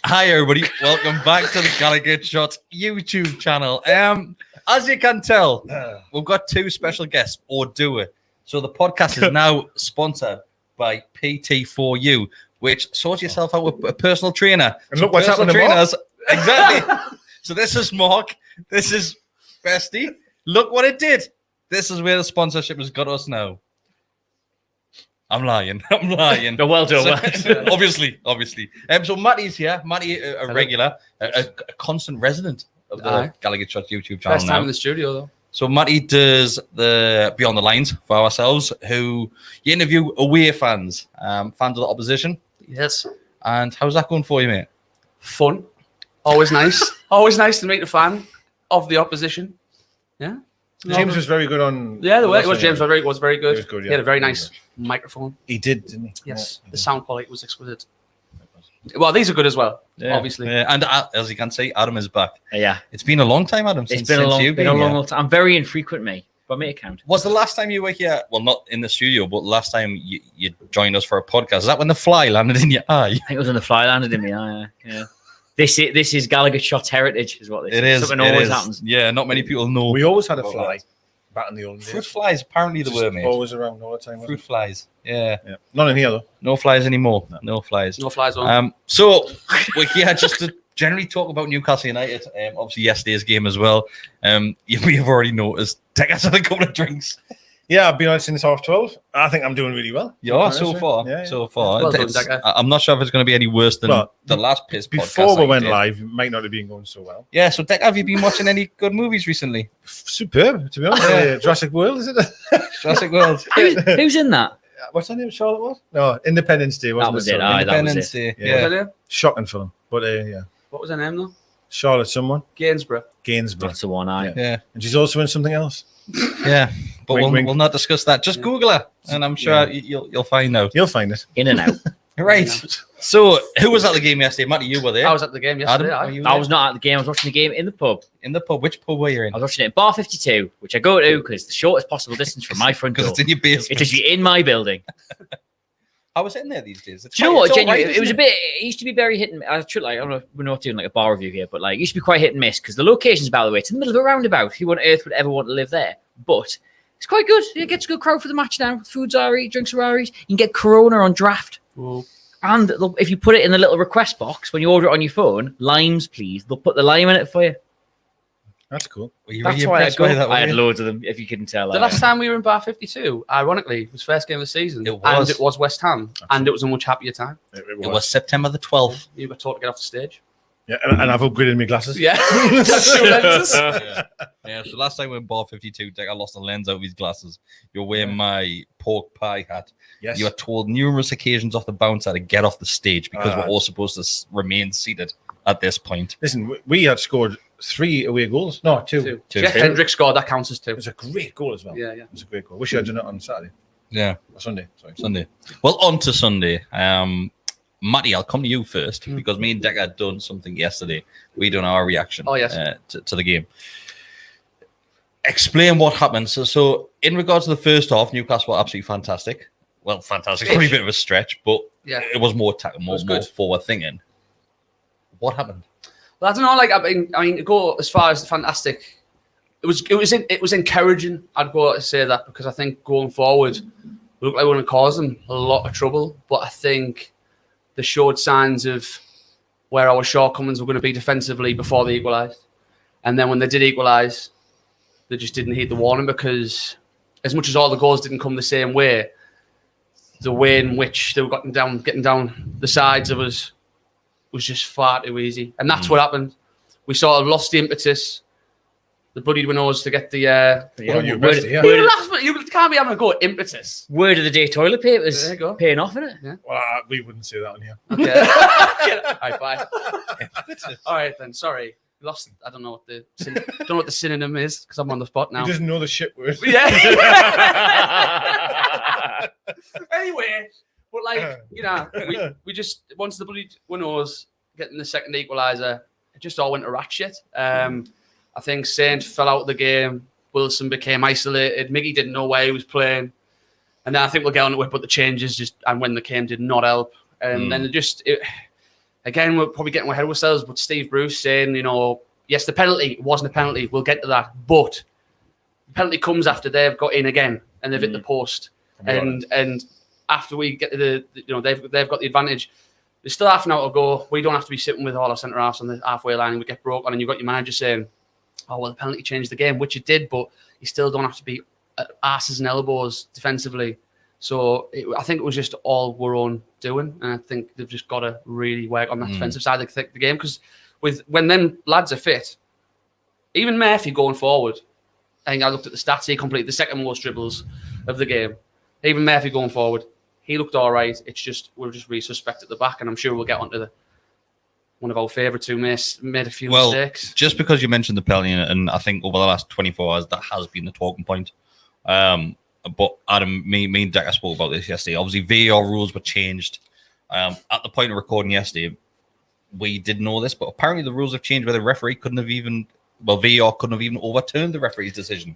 Hi, everybody. Welcome back to the Gallowgateshots YouTube channel. As you can tell, we've got two special guests, or do it. So the podcast is now sponsored by PT4U, which sort yourself out with a personal trainer. And look what's happening to Mark. Exactly. So this is Mark. This is Bestie. Look what it did. This is where the sponsorship has got us now. I'm lying. No, well done. Obviously. So Matty's here. Matty, a regular, a constant resident of the Gallowgateshots YouTube channel. First time in the studio, though. So Matty does the Beyond the Lines for ourselves, who you interview away fans, fans of the opposition. Yes. And how's that going for you, mate? Fun. Always nice. Always nice to meet a fan of the opposition. Yeah. James was very good on. Yeah, the way it was. James was very good. He was good, yeah. He had a very nice microphone. He did, didn't he? Yes. The sound quality was exquisite. Well, these are good as well, obviously. Yeah. And as you can see, Adam is back. Yeah. It's been a long time, Adam. It's been a long time. I'm very infrequent, mate. But make it count. Was the last time you were here? Well, not in the studio, but last time you joined us for a podcast. Is that when the fly landed in your eye? I think it was when the fly landed in my eye. Yeah. This is Gallowgateshots heritage, is what this is. Something always happens. Yeah, not many people know. We always had a fly back in the old days. Fruit flies, apparently there were, mate. Always around all the time. Fruit flies, yeah. Not in here, though. No flies anymore. No flies. No flies on. So we're here just to generally talk about Newcastle United. Obviously, yesterday's game as well. You may have already noticed Deka's had a couple of drinks. Yeah, I've been on since 12:30. I think I'm doing really well. Yeah, so far. Well done, Deka. I'm not sure if it's going to be any worse than the last piss podcast. Before we went live, it might not have been going so well. Yeah, so Deka, have you been watching any good movies recently? Superb, to be honest. Jurassic World, is it? Jurassic World. Who's in that? What's her name? Charlotte what? No, Independence Day. That was it. Independence Day. What was her name? Shocking film. But yeah. What was her name, though? Charlotte someone. Gainsborough. That's the one. Yeah. And she's also in something else. Yeah, but Wink, wink. we'll not discuss that. Just Google her, and I'm sure you'll find out. You'll find it. In and out. Right. So, who was at the game yesterday? Matty, you were there. I was at the game yesterday. Adam, I was not at the game. I was watching the game in the pub. In the pub? Which pub were you in? I was watching it at Bar 52, which I go to because it's the shortest possible distance from my front door. Because it's in your basement. It's actually in my building. I was in there these days. Do you know what? Genuinely, it was a bit. It used to be very hit and. I don't know. We're not doing like a bar review here, but like it used to be quite hit and miss because the location's, by the way, it's in the middle of a roundabout. Who on earth would ever want to live there? But it's quite good. It gets a good crowd for the match now. Food's alright, drinks are alright. You can get Corona on draft. Whoa. And if you put it in the little request box when you order it on your phone, limes, please. They'll put the lime in it for you. That's cool. That's why I had loads of them, if you couldn't tell. The last time we were in Bar 52, ironically, was first game of the season. It was. And it was West Ham. Absolutely. And it was a much happier time. It was September the 12th. You were taught to get off the stage. Yeah, and I've upgraded my glasses. Yeah. Yeah, so last time we were in Bar 52, I lost the lens out of his glasses. You're wearing my pork pie hat. Yes. You were told numerous occasions off the bouncer to get off the stage because we're all supposed to remain seated at this point. Listen, we had scored 3 away goals. No, 2. Jeff Hendrick scored. That counts as 2. It was a great goal as well. Yeah. It was a great goal. Wish you had done it on Saturday. Yeah. Or Sunday. Sorry. Sunday. Well, on to Sunday. Matty, I'll come to you first because me and Deka had done something yesterday. We done our reaction to the game. Explain what happened. So in regards to the first half, Newcastle were absolutely fantastic. Well, fantastic. Probably a bit of a stretch, but it was more more forward thinking. What happened? Well, I don't know. Like I mean, to go as far as fantastic, it was encouraging. I'd go to say that because I think going forward, we look like we're going to cause them a lot of trouble. But I think they showed signs of where our shortcomings were going to be defensively before they equalised, and then when they did equalise, they just didn't heed the warning because as much as all the goals didn't come the same way, the way in which they were getting down the sides of us was just far too easy. And that's what happened. We sort of lost the impetus. The bloody winners to get the... You can't be having a go at impetus. Word of the day toilet paper is paying off, isn't it? Yeah. Well, we wouldn't say that on here. Okay. High five. All right, then. Sorry. Lost. I don't know what the synonym is because I'm on the spot now. He doesn't know the shit word. Yeah. Anyway, but like we just once the bloody winners getting the second equaliser, it just all went to rat shit. I think Saint fell out of the game. Wilson became isolated. Miggy didn't know where he was playing, and then I think we'll get on to it. But the changes and when they came did not help. And then again, we're probably getting ahead of ourselves, but Steve Bruce saying, yes, the penalty wasn't a penalty. We'll get to that. But the penalty comes after they've got in again and they've hit the post. And after we get to they've got the advantage. There's still half an hour to go. We don't have to be sitting with all our centre halves on the halfway line and we get broke on. And you've got your manager saying, oh, well, the penalty changed the game, which it did, but you still don't have to be asses and elbows defensively. So I think it was just all our own doing. And I think they've just got to really work on that defensive side of the game. Because when them lads are fit, even Murphy going forward, I think I looked at the stats, he completed the second most dribbles of the game. Even Murphy going forward, he looked all right. It's just, we're just really suspect at the back. And I'm sure we'll get onto one of our favourites who made a few mistakes. Just because you mentioned the penalty, and I think over the last 24 hours, that has been the talking point. But Adam, me and Deka spoke about this yesterday. Obviously, VAR rules were changed. At the point of recording yesterday, we didn't know this, but apparently the rules have changed where the referee VAR couldn't have even overturned the referee's decision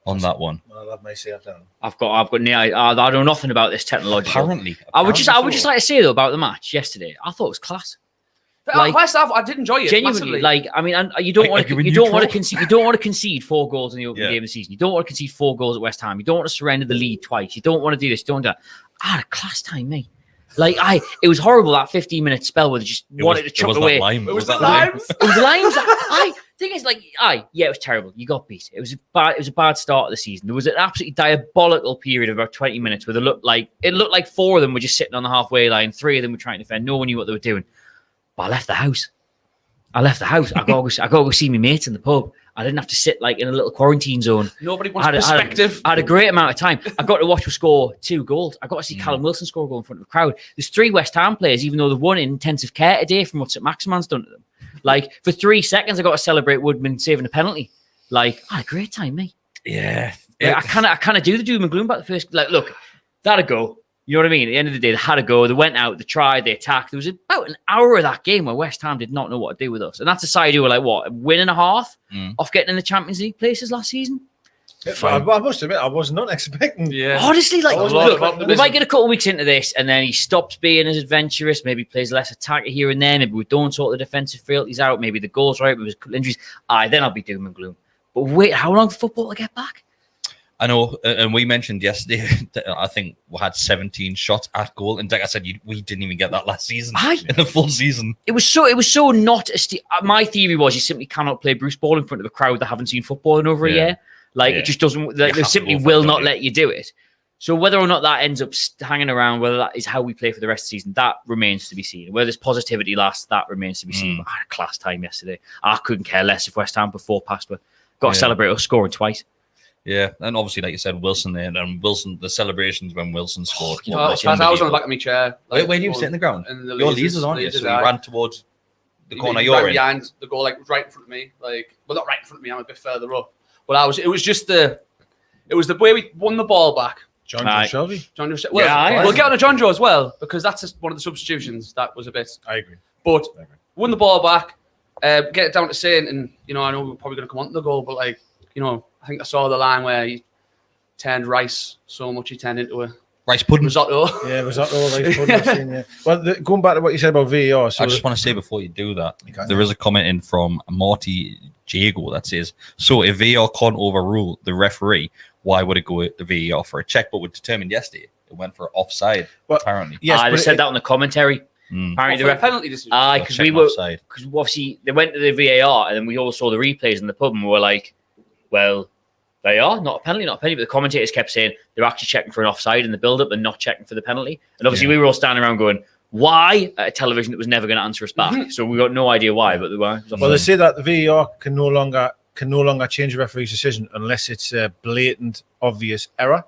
on that one. Well, that may say that. I've got I know nothing about this technological. Apparently I would just like to say though about the match yesterday. I thought it was class. First off, I did enjoy it. Genuinely, massively. you don't want to concede 4 goals in the opening game of the season. You don't want to concede 4 goals at West Ham. You don't want to surrender the lead twice. You don't want to do this. You don't do that. I had a class time, mate. It was horrible that 15-minute spell where they just wanted to chuck away. It was the limes. It was the limes. Thing is, it was terrible. You got beat. It was a bad start of the season. There was an absolutely diabolical period of about 20 minutes where it looked like 4 of them were just sitting on the halfway line. 3 of them were trying to defend. No one knew what they were doing. But I left the house. I got to go see my mates in the pub. I didn't have to sit in a little quarantine zone. Nobody wants perspective. I had a great amount of time. I got to watch us score 2 goals. I got to see Callum Wilson score a goal in front of the crowd. There's 3 West Ham players, even though they've won in intensive care today from what St Maximan's done to them. For 3 seconds, I got to celebrate Woodman saving a penalty. I had a great time, mate. Yeah. I kind of do the doom and gloom about the first. Look, that'd go. You know what I mean? At the end of the day, they had a go. They went out, they tried, they attacked. There was about an hour of that game where West Ham did not know what to do with us. And that's a side who were a win and a half off getting in the Champions League places last season. I must admit, I was not expecting. Yeah. Honestly, we might get a couple of weeks into this and then he stops being as adventurous. Maybe plays less attacker here and there. Maybe we don't sort the defensive frailties out. Maybe the goals right. Maybe there's a couple injuries. Then I'll be doom and gloom. But wait, how long for football to get back? I know, and we mentioned yesterday that I think we had 17 shots at goal, and Deka said we didn't even get that last season in the full season. It was so not. My theory was you simply cannot play Bruce ball in front of a crowd that haven't seen football in over a year. It just doesn't. They simply will not let you do it. So whether or not that ends up hanging around, whether that is how we play for the rest of the season, that remains to be seen. Whether this positivity lasts, that remains to be seen. But I had a class time yesterday. I couldn't care less if West Ham put 4 past were. Got to celebrate us scoring twice. Yeah, and obviously, like you said, Wilson there, and Wilson, the celebrations when Wilson scored. I was on the back of my chair. Where do you sit in the ground? Your leads was on you, so you ran towards the corner you're in. Behind the goal, right in front of me. Well, not right in front of me, I'm a bit further up. But it was the way we won the ball back. John Joe Shelby. We'll get on to John Joe as well, because that's one of the substitutions that was a bit. I agree. But won the ball back, get it down to Saint, and I know we're probably going to come on to the goal, but I think I saw the line where he turned rice so much he turned into a rice pudding. Risotto. Yeah, risotto, rice pudding. I've seen, yeah. Well, going back to what you said about VAR. So I just want to say before you do that, there is a comment in from Marty Jago that says, so if VAR can't overrule the referee, why would it go to the VAR for a check? But we determined yesterday it went for offside, apparently. Yes, they said that on the commentary. Apparently, the penalty decision. Because obviously they went to the VAR and then we all saw the replays in the pub and we were like, well, they are not a penalty. But the commentators kept saying they're actually checking for an offside in the build-up and not checking for the penalty. And obviously, we were all standing around going, "Why?" At a television that was never going to answer us back. So we got no idea why. But they were. Well, they say that the VAR can no longer change a referee's decision unless it's a blatant, obvious error.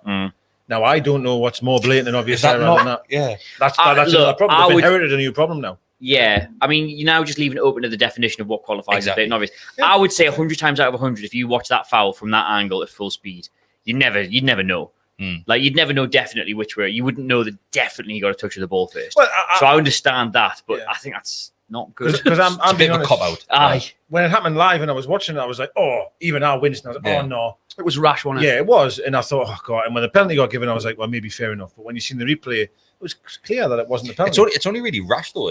Now, I don't know what's more blatant and obvious error than that. Yeah, that's another problem. They've inherited a new problem now. Yeah, I mean, you're now just leaving it open to the definition of what qualifies as blatant obvious. Yeah. I would say 100 times out of 100, if you watch that foul from that angle at full speed, you'd never know. You'd never know definitely which way. You wouldn't know that definitely you got a touch of the ball first. Well, so I understand that, but I think that's not good. Because I'm a bit of a cop out. When it happened live and I was watching it, I was like, oh, even our Winston. I was like, oh no, it was rash, wasn't it? Yeah, it was, and I thought, oh god. And when the penalty got given, I was like, well, maybe fair enough. But when you seen the replay, it was clear that it wasn't a penalty. It's only really rash though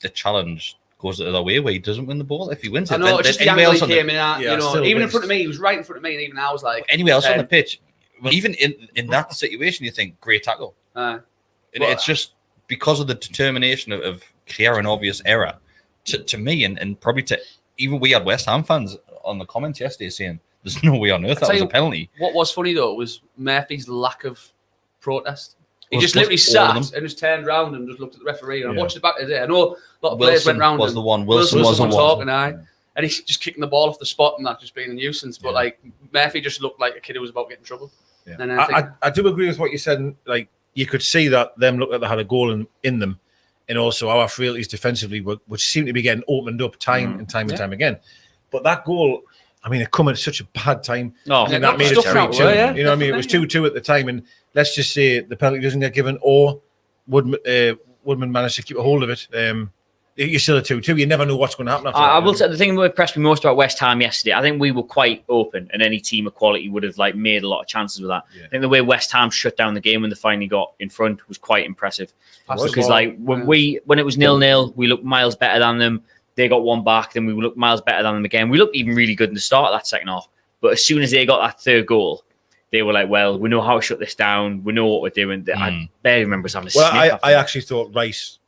the challenge goes the other way, where he doesn't win the ball. If he wins it, I know, then just the anywhere angle else he on came in at, Yeah, you know, still even in wins. front of me, he was right in front of me, and even I was like, anywhere else on the pitch, even in that situation, you think great tackle. And it's just because of the determination of clear and obvious error. To me, and probably to even we had West Ham fans on the comments yesterday saying there's no way on earth that was a penalty. What was funny though was Murphy's lack of protest. He Was- just literally was all of sat and just turned around and just looked at the referee. And I watched it back today. I know a lot of players Wilson went round. was and the one. Wilson was was the the one one. talking, and he's just kicking the ball off the spot and that just being a nuisance. But like Murphy just looked like a kid who was about to get in trouble. Yeah. And I think, I do agree with what you said. And, like, you could see that them looked like they had a goal in them, and also our frailties defensively, which seem to be getting opened up time and time again. But that goal, I mean, it come at such a bad time. Yeah, that made it stuff 3-2. out, yeah, You know what I mean? It was 2-2 at the time, and let's just say the penalty doesn't get given, or Woodman managed to keep a hold of it. You're still at 2-2. You never know what's going to happen after that. I will say the thing that impressed me most about West Ham yesterday, I think we were quite open, and any team of quality would have like made a lot of chances with that. Yeah. I think the way West Ham shut down the game when they finally got in front was quite impressive. Passed the Because ball. like when it was 0-0, we looked miles better than them. They got one back, then we looked miles better than them again. We looked even really good in the start of that second half. But as soon as they got that third goal, they were like, well, we know how to shut this down. We know what we're doing. I barely remember us having a Well, sniff. I actually thought Rice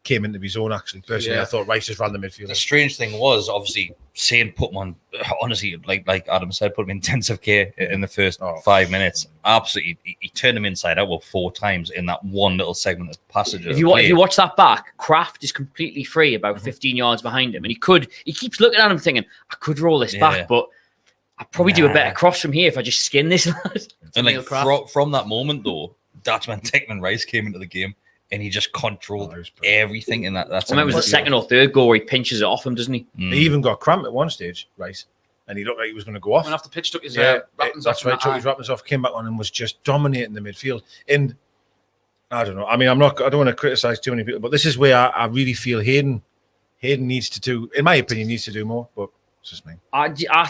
came into his own, actually. Personally, Yeah. I thought Rice just ran the midfield. The strange thing was, obviously, saying put him on, honestly, like Adam said, put him in intensive care in the first 5 minutes. Absolutely, he turned him inside out 4 times in that one little segment of passage. If you watch that back, Kraft is completely free about 15 yards behind him. And he keeps looking at him thinking, I could roll this back, but I'd probably do a better cross from here if I just skin this lad. And like from that moment, though, that's when Declan Rice came into the game. And he just controlled everything in that. I remember it was the second or third goal where he pinches it off him, doesn't he? He even got cramp at one stage, Rice, and he looked like he was going to go off. went off the pitch, took his Yeah, wrappings that's off. right. Took his wrappings off, came back on, and was just dominating the midfield. And I don't know. I mean, I don't want to criticize too many people, but this is where I really feel Hayden needs to do, in my opinion, needs to do more. But it's just me.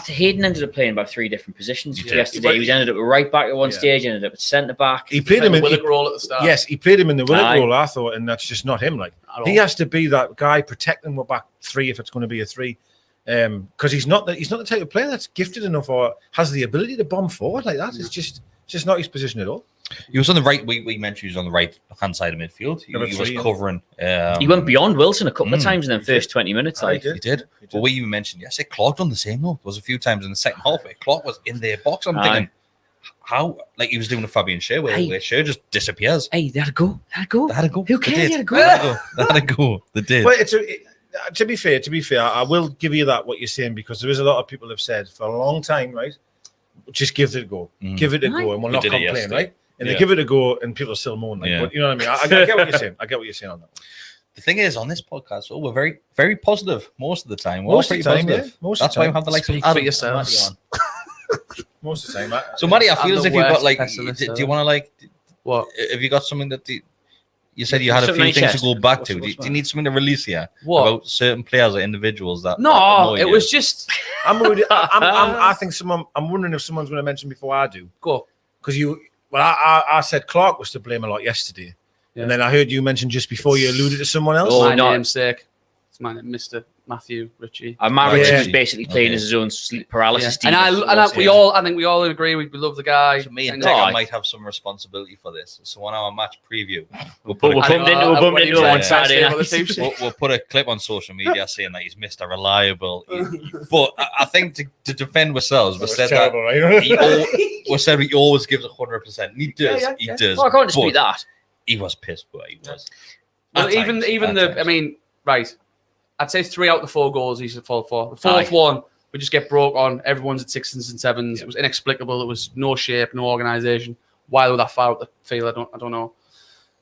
Hayden ended up playing about 3 different positions Yeah. yesterday. He ended up at right back at one stage, ended up at centre back. He played him in Willock role at the start. Yes, he played him in the Willock Aye. role, I thought, and that's just not him. Like he has to be that guy protecting the back 3 if it's going to be a 3. Because he's not the type of player that's gifted enough or has the ability to bomb forward like that. It's just not his position at all. He was on the right. We mentioned he was on the right hand side of midfield. He was covering. He went beyond Wilson a couple of times in the first 20 minutes. Aye, Like He did. But we even mentioned yesterday, Clark done the same though. There was a few times in the second half where Clark was in their box. I'm thinking, how, like he was doing with Fabian Schär, where Schär just disappears. hey, they had a go. They had a go. Who They cares? did. They had a go. They had a go. They did. But to be fair, I will give you that what you're saying, because there is a lot of people have said for a long time, right? Just give it a go, give it a go, and we'll not did it complain, yesterday. right? And they give it a go, and people are still moaning. Like, but you know what I mean? I get what you're saying. I get what you're saying on that. The thing is, on this podcast, we're very, very positive most of the time. Most of the time, yeah. That's why we have the likes of Speak Adam for and yourselves. Matty on. Most of the time. So, Matty, I feel I'm as the if you've got worst like, pessimist do ever. you want to like, What? have you got something that you said you had a Something few on your things chest? to go back to? What's Do you need something to release here What? about certain players or individuals that? No, that annoy it you? was just I think I'm wondering if someone's going to mention before I do, go. because I said Clark was to blame a lot yesterday, and then I heard you mention just before you alluded to someone else. Oh, My no. namesake. It's my name, Mr. Matthew Ritchie. Matt Ritchie Yeah. was basically playing as his own sleep paralysis. And I think we all agree we love the guy. So me and And, Deka might have some responsibility for this. So on our match preview, we'll But put, we'll a, bumped clip, into it Yeah. on Saturday Yeah. night. we'll put a clip on social media saying that he's Mr. Reliable. But I think to defend ourselves, we said that right? he always gives 100%. He does. Yeah. He does. Well, I can't dispute But that. He was pissed, but he was. Well, At even times, the, at I times. mean, right. I'd say 3 out of the 4 goals he's at fault for. The Aye. fourth one, we just get broke on. Everyone's at 6s and 7s. Yeah. It was inexplicable. There was no shape, no organisation. Why they were that far out the field, I don't know.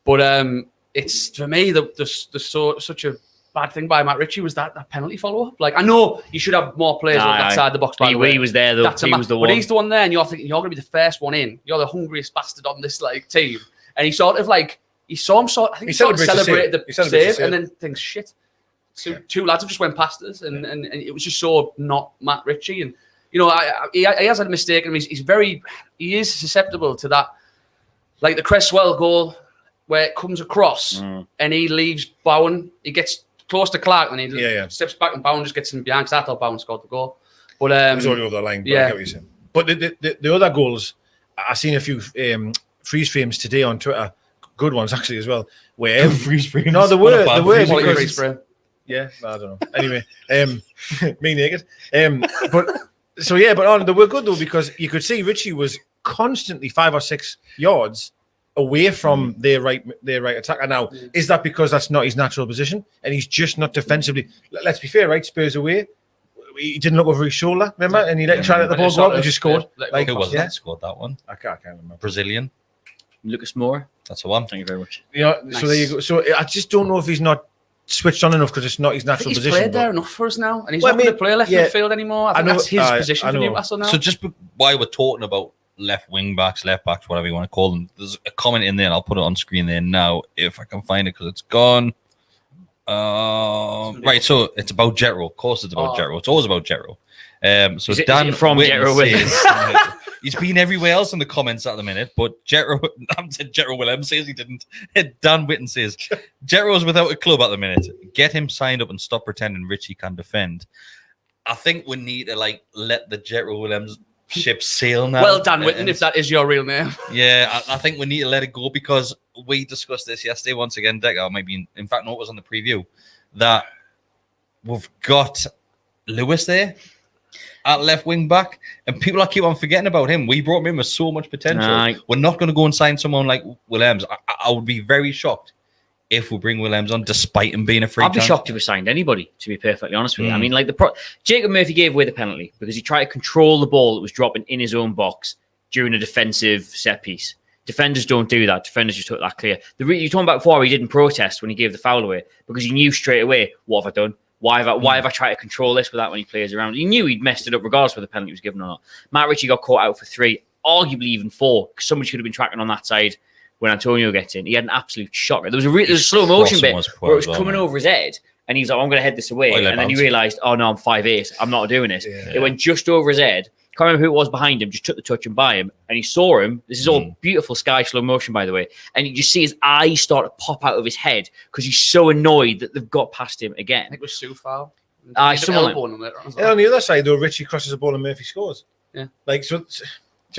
But it's for me such a bad thing by Matt Ritchie was that penalty follow up. Like I know you should have more players on that Aye. side of the box. By the way, He was there though. That's He was the but one. he's the one there, and you're thinking you're going to be the first one in. You're the hungriest bastard on this like team, and he sort of like he saw him sort. I think he sort of celebrated the save, and then thinks shit. So 2 lads have just went past us, and it was just so not Matt Ritchie, and you know he has had a mistake, and he is susceptible to that, like the Cresswell goal where it comes across and he leaves Bowen. He gets close to Clark, and he Yeah. steps back and Bowen just gets him behind. Because I thought Bowen scored the goal. But It was already over the line. But I get what you're saying. But the other goals, I've seen a few freeze frames today on Twitter, good ones actually as well. Where freeze frames. no, the word Quality freeze because frame. yeah, I don't know. Anyway, me naked. But on they were good though because you could see Richie was constantly 5 or 6 yards away from their right attacker. Now, is that because that's not his natural position and he's just not defensively? Let's be fair, right? Spurs away. He didn't look over his shoulder, remember? And he tried to let the ball go out and just scored. Who was that scored that one? I can't remember. Brazilian. Lucas Moura. That's the one. Thank you very much. Yeah, Nice. so there you go. So I just don't know if he's not switched on enough because it's not his I natural think he's position. played but- there enough for us now, and he's Well, not going I to play left mean, midfield anymore. I think know- that's his I position know. for Newcastle now. So just while we're talking about left wing backs, left backs, whatever you want to call them, there's a comment in there, and I'll put it on screen there now if I can find it because it's gone. Right, so it's about Jetro. Of course, it's about Jetro. It's always about Jetro. So Is it Dan from Whitten Jetro Williams? says- he's been everywhere else in the comments at the minute, but Jetro Williams says he didn't. Dan Whitten says Jetro's without a club at the minute. Get him signed up and stop pretending Richie can defend. I think we need to let the Jetro Williams ship sail now. Well done, Whitten, if that is your real name. Yeah, I think we need to let it go because we discussed this yesterday once again, Deka, maybe in fact, no, it was on the preview, that we've got Lewis there at left wing back, and people keep on forgetting about him. We brought him in with so much potential. Aye. We're not going to go and sign someone like Williams. I would be very shocked if we bring Williams on, despite him being a free. I'd be shocked if we signed anybody, to be perfectly honest with you. I mean, Jacob Murphy gave away the penalty because he tried to control the ball that was dropping in his own box during a defensive set piece. Defenders don't do that. Defenders just took that clear. You're talking about before he didn't protest when he gave the foul away because he knew straight away, what have I done? Why have I tried to control this without when he plays around? He knew he'd messed it up regardless whether the penalty was given or not. Matt Ritchie got caught out for 3, arguably even 4, because somebody should have been tracking on that side when Antonio gets in. He had an absolute shocker. There was a slow motion bit where it was coming over his head, and he was like, I'm going to head this away. And then he realised, oh no, I'm 5'8". I'm not doing this. Yeah. It went just over his head. Can't remember who it was behind him, just took the touch and by him, and he saw him. This is all beautiful sky slow motion, by the way. And you just see his eyes start to pop out of his head because he's so annoyed that they've got past him again. I think it was Sue foul. On the other side, though, Richie crosses the ball and Murphy scores. Yeah. Do you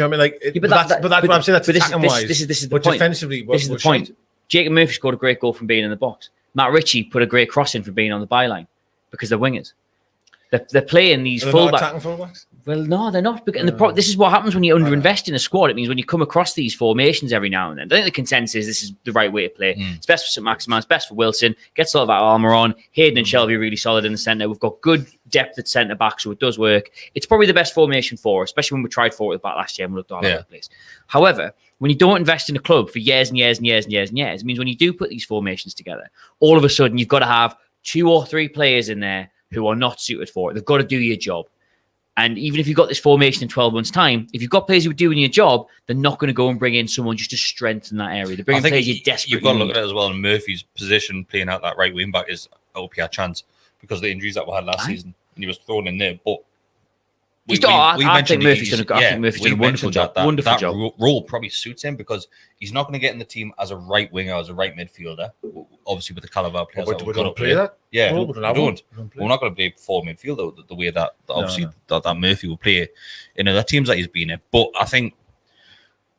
know what I mean? But that's what I'm saying. That's attacking wise. This is the but point. Defensively, this is the point. Jacob Murphy scored a great goal from being in the box. Matt Ritchie put a great cross in from being on the byline because they're wingers. They're playing these fullbacks. Well, no, they're not. And this is what happens when you underinvest in a squad. It means when you come across these formations every now and then. I think the consensus is this is the right way to play. It's best for St. Maximin, it's best for Wilson. Gets a lot of that armour on. Hayden and Shelby are really solid in the centre. We've got good depth at centre back, so it does work. It's probably the best formation for us, especially when we tried for it back last year and we looked all over the place. However, when you don't invest in a club for years and years and years and years and years, it means when you do put these formations together, all of a sudden you've got to have 2 or 3 players in there who are not suited for it. They've got to do your job. And even if you've got this formation in 12 months' time, if you've got players who are doing your job, they're not going to go and bring in someone just to strengthen that area. They're bringing players you desperately You've got to look need. at it as well. And Murphy's position playing out that right wing back is OPR chance because of the injuries that we had last season. And he was thrown in there. But I think Murphy's done a wonderful job. Wonderful job. Role probably suits him because he's not going to get in the team as a right winger, as a right midfielder. Obviously, with the caliber of players we don't play that. Yeah, we don't. We're not going to play 4 midfield the way that obviously that Murphy will play in other teams that he's been in. But I think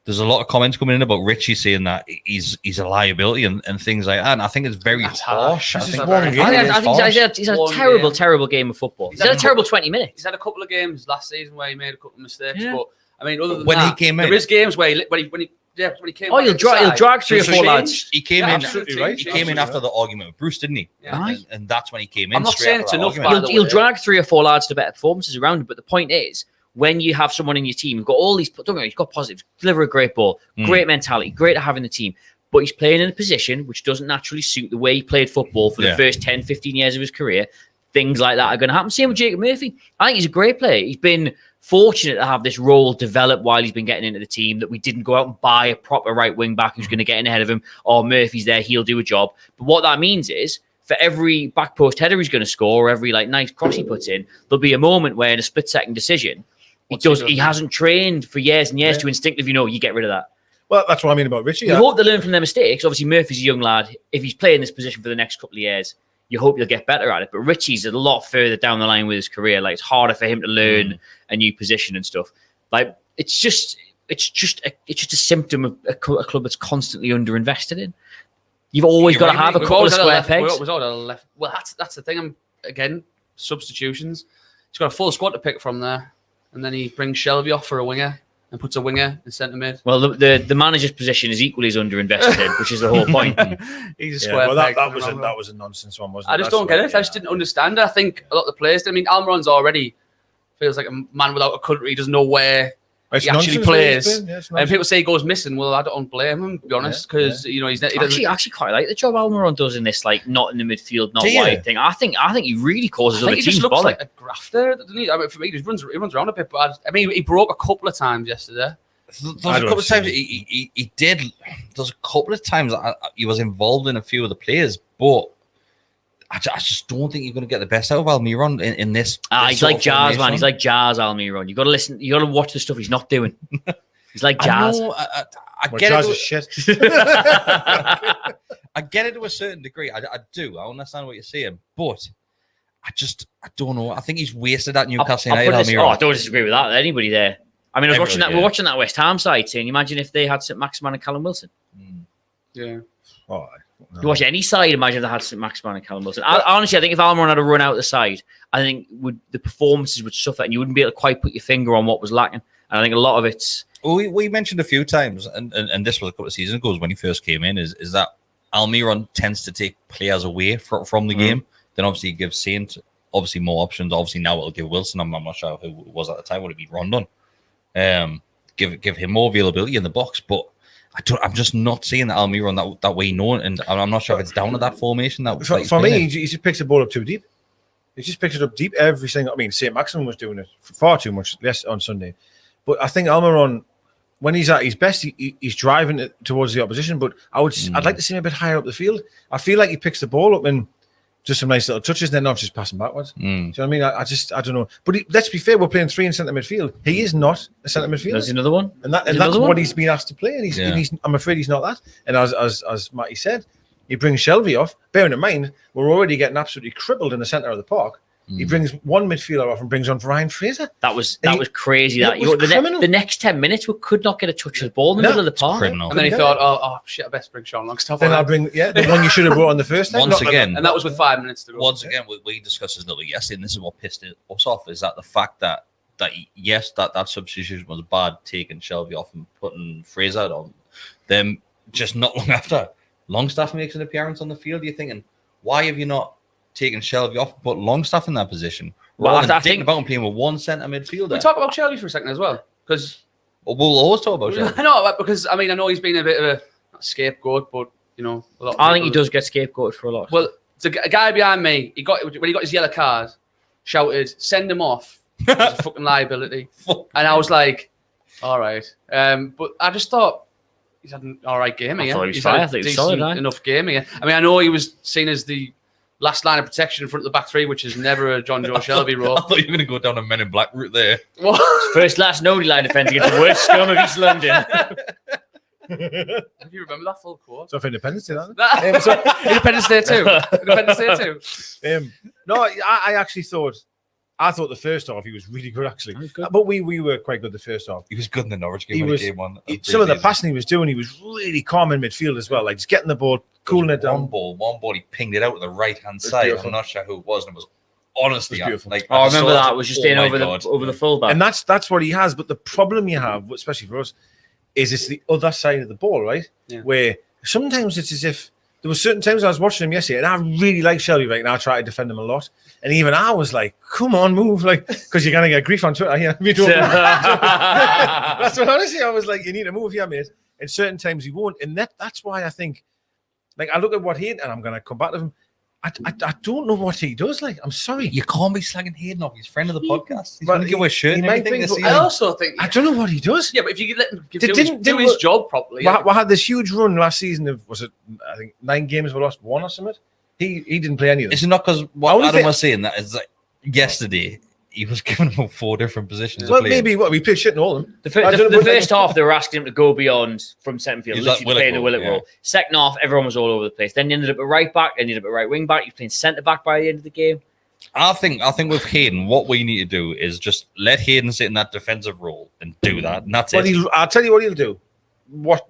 there's a lot of comments coming in about Richie saying that he's a liability and things like that. And I think it's very harsh. I think he's had a terrible game of football. He's had a terrible 20 minutes. He's had a couple of games last season where he made a couple of mistakes. Yeah. But I mean, other than when he came in, there is games where when he came. Oh, he'll drag 3 or 4 lads. He came in. Absolutely right. He came in after the argument with Bruce, didn't he? Yeah. And that's when he came in. I'm not saying it's enough. He'll drag 3 or 4 lads to better performances around him. But the point is, when you have someone in your team, you've got all these. Don't get me wrong, you've got positives. Deliver a great ball, great mentality, great to have in the team. But he's playing in a position which doesn't naturally suit the way he played football for the first 10, 15 years of his career. Things like that are going to happen. Same with Jacob Murphy. I think he's a great player. He's been fortunate to have this role develop while he's been getting into the team, that we didn't go out and buy a proper right wing back who's going to get in ahead of him. Oh, Murphy's there, he'll do a job. But what that means is, for every back post header he's going to score, or every nice cross he puts in, there'll be a moment where in a split-second decision, he hasn't trained for years and years to instinctively know, you get rid of that. Well, that's what I mean about Richie. You hope they learn from their mistakes. Obviously, Murphy's a young lad. If he's playing this position for the next couple of years, you hope you'll get better at it. But Richie's a lot further down the line with his career. Like, it's harder for him to learn a new position and stuff. Like, it's just a symptom of a club that's constantly underinvested in. You've always got to have a couple of square pegs. Well, that's the thing. Again, substitutions. He's got a full squad to pick from there, and then he brings Shelby off for a winger and puts a winger in centre mid. Well, the manager's position is equally as underinvested in, which is the whole point. He's a square peg. That was a nonsense one, wasn't it? I just don't get it. I just didn't understand it. I think a lot of the players. I mean, Almiron's already feels like a man without a country. He doesn't know where he actually plays. And people say he goes missing. Well, I don't blame him, to be honest, because you know he actually quite like the job Almiron does in this, like not in the midfield, not wide thing. I think he really causes other teams. He just looks like a grafter, doesn't he? I mean, for me, he runs around a bit, but I mean, he broke a couple of times yesterday. There's a couple of times he did. There's a couple of times he was involved in a few of the players, but I just don't think you're going to get the best out of Almiron in this. He's like Jazz, man. He's like Jazz Almiron. You got to listen. You got to watch the stuff he's not doing. He's like Jazz. I get it. Shit. I get it to a certain degree. I do. I understand what you're saying, but I don't know. I think he's wasted at Newcastle United. I don't disagree with that. Anybody there? I mean, we're watching that West Ham side, saying, imagine if they had St. Maximan and Callum Wilson. Yeah. Oh, you watch any side, imagine if they had St. Maximan and Callum Wilson. Honestly, I think if Almiron had a run out the side, I think the performances would suffer, and you wouldn't be able to quite put your finger on what was lacking. And I think a lot of it's. We mentioned a few times, and this was a couple of seasons ago when he first came in, is that Almiron tends to take players away from the game. Then obviously he gives Saint more options. Obviously now it'll give Wilson. I'm not sure who it was at the time. Would it be Rondon? Give him more availability in the box, but I'm just not seeing that Almiron that way known, and I'm not sure if it's down to that formation. For me, he just picks the ball up too deep. He just picks it up deep every single. I mean, St. Maximin was doing it far too much less on Sunday, but I think Almiron, when he's at his best, he's driving it towards the opposition. But I'd like to see him a bit higher up the field. I feel like he picks the ball up and just some nice little touches, and then not just passing backwards. Do you know what I mean? I don't know. But let's be fair, we're playing 3 in centre midfield. He is not a centre midfielder. There's another one. And that's what he's been asked to play. And he's I'm afraid he's not that. And as Matty said, he brings Shelby off. Bearing in mind, we're already getting absolutely crippled in the centre of the park. He brings one midfielder off and brings on Ryan Fraser. That was crazy. The next 10 minutes, we could not get a touch of the ball in the middle of the park. Criminal. And then he thought, oh shit, I best bring Sean Longstaff. Then I'll bring the one you should have brought on the first time. And that was with 5 minutes to go. Once again, we discussed this a little yesterday, and this is what pissed us off, is that the fact that yes, that substitution was bad, taking Shelby off and putting Fraser on. Then just not long after, Longstaff makes an appearance on the field. You're thinking, why have you not taken Shelby off and put Longstaff in that position? Well, I think about playing with one centre midfielder. We talk about Shelby for a second as well, because we'll always talk about Shelby. I know, because I know he's been a bit of a scapegoat, but you know, I think he does get scapegoated for a lot. Well, the guy behind me, when he got his yellow card, shouted, "Send him off! He's a fucking liability." And I was like, "All right," but I just thought he's had an all right game again. I thought he was fine. I think he was solid enough game again. I mean, I know he was seen as the last line of protection in front of the back three, which is never a John Joe Shelby role. I thought you were going to go down a Men in Black route there. What? First, last, nobody line defence against the worst scum of East London. If you remember that full quote. So for Independence Day, that? Independence Day too. Independence Day too. No, I actually thought the first half he was really good, actually. But we were quite good the first half. He was good in the Norwich game. Game one. Some of the passing he was doing, he was really calm in midfield as well. Like just getting the ball, cooling it down. One ball, he pinged it out to the right hand side. Beautiful. I'm not sure who it was, and it was honestly beautiful. Like, I remember that. It was just in over the fullback. And that's what he has. But the problem you have, especially for us, is it's the other side of the ball, right? Yeah. Where sometimes it's as if there were certain times I was watching him yesterday, and I really like Shelby, right? And I try to defend him a lot. And even I was like, "Come on, move!" Like, because you're gonna get grief on Twitter. Yeah, me too. That's what honestly I was like. You need to move here, mate. And certain times he won't, and that's why I think. Like I look at what he and I'm gonna come back to him. I don't know what he does. Like, I'm sorry. You can't be slagging Hayden off. He's friend of the podcast. He's going to give away a shirt and might everything. think, I also think I don't know what he does. Yeah, but if you could let him do his job properly. We had this huge run last season of, was it, I think 9 games we lost 1 or something. He didn't play any of them. It's not because what Adam was saying that is like yesterday. he was giving them 4 different positions. Well, maybe we played shit in all of them. The first half, they were asking him to go beyond from centre field, literally playing the Willock role. Second half, everyone was all over the place. Then he ended up at right back, then he ended up at right wing back. He was playing centre back by the end of the game. I think with Hayden, what we need to do is just let Hayden sit in that defensive role and do that, and that's it. I'll tell you what he'll do. What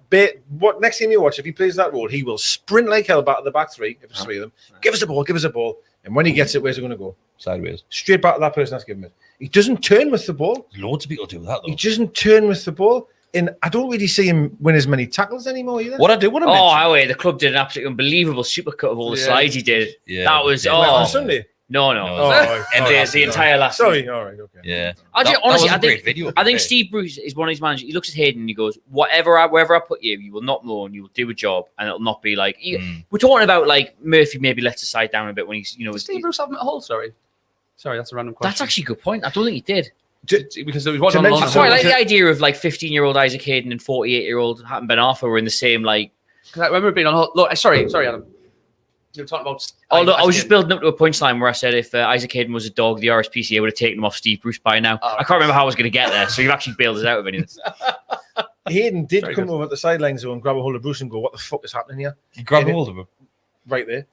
next game you watch, if he plays that role, he will sprint like hell back to the back 3, if it's 3 of them. Give us a ball. And when he gets it, where's it going to go? Sideways. Straight back to that person that's given it. He doesn't turn with the ball. Loads of people do that, though. He doesn't turn with the ball. And I don't really see him win as many tackles anymore either. What I do want to mention... Howie, the club did an absolutely unbelievable supercut of all the slides he did. Yeah. That was... on Sunday? No. The entire last Sorry, all right, okay. Yeah. Honestly, I think Steve Bruce is one of his managers. He looks at Hayden and he goes, wherever I put you, you will not moan, you will do a job, and it'll not be like... We're talking about, like, Murphy maybe lets the side down a bit when he's, Steve Bruce have him at Hull, sorry, that's a random question. That's actually a good point. I don't think he did. Because there was one on loan. I quite like the idea of, like, 15-year-old Isaac Hayden and 48-year-old Hatton Ben Arthur were in the same, like... Because I remember being on Hull... Look, sorry, Adam. You were talking about... I was just building up to a punchline where I said if Isaac Hayden was a dog, the RSPCA would have taken him off Steve Bruce by now. I can't remember how I was going to get there, so you've actually bailed us out of anything. Hayden did come over at the sideline zone, grab a hold of Bruce and go, what the fuck is happening here? You grab a hold of him? Right there.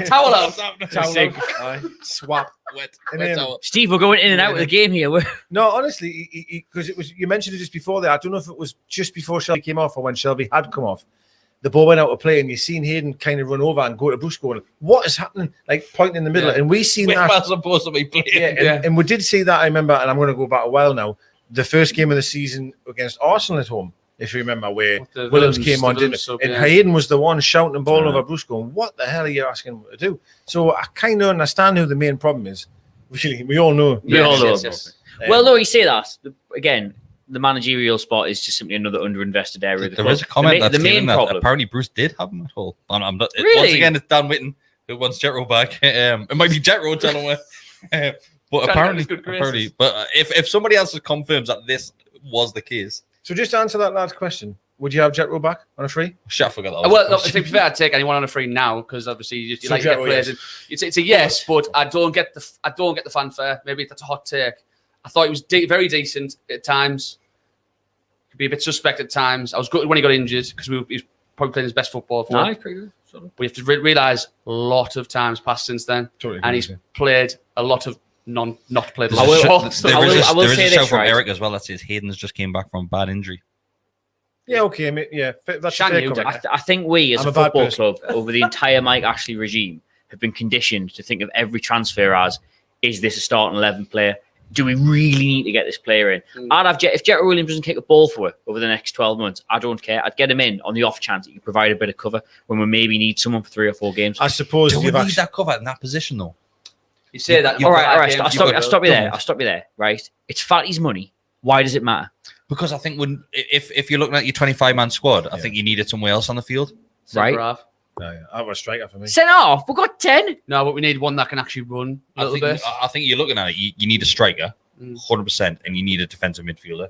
Towel out. Swap. Wet towel. Steve, we're going in and out of the game here. No, honestly, because it was, you mentioned it just before there. I don't know if it was just before Shelby came off or when Shelby had come off. The ball went out of play, and you seen Hayden kind of run over and go to Bruce going, what is happening? Like, pointing in the middle. And we seen that. We're supposed to be playing. And we did see that, I remember, and I'm going to go back a while now, the first game of the season against Arsenal at home, if you remember, where Williams came on, didn't it? And Hayden was the one shouting the ball over Bruce going, what the hell are you asking him to do? So I kind of understand who the main problem is. Really, we all know. Yes. Well, no, you say that. Again, the managerial spot is just simply another underinvested area. There is a comment that's given that apparently Bruce did have him at all. I'm not. Really? Once again, it's Dan Whitten who wants Jetro back. It might be Jetro telling me, but apparently. But if somebody else confirms that this was the case, so just to answer that last question, would you have Jetro back on a free? Shit, I forgot that. Well, to be fair, I'd take anyone on a free now because obviously you like to get players. Yes. It's a yes, but I don't get the fanfare. Maybe that's a hot take. I thought he was very decent at times. Could be a bit suspect at times. I was good when he got injured because he was probably playing his best football. No, he's pretty good. We have to realise a lot of times passed since then, and he's played a lot of not played. I will say this from Eric as well. That says Hayden's just came back from a bad injury. Yeah, okay, mate. Yeah, that's fair comment. I think we, as a football club, over the entire Mike Ashley regime, have been conditioned to think of every transfer as: is this a starting 11 player? Do we really need to get this player in? I'd have if Jetro Williams doesn't kick a ball for it over the next 12 months, I don't care. I'd get him in on the off chance that you provide a bit of cover when we maybe need someone for 3 or 4 games. I suppose do we need that cover in that position though? You say that. All right. I'll stop you there. Right? It's Fatty's money. Why does it matter? Because I think if you're looking at your 25-man squad, I think you needed somewhere else on the field, right? I was a striker for me. Centre off. We've got 10. No, but we need one that can actually run a little bit. I think you're looking at it. You need a striker, 100%, and you need a defensive midfielder.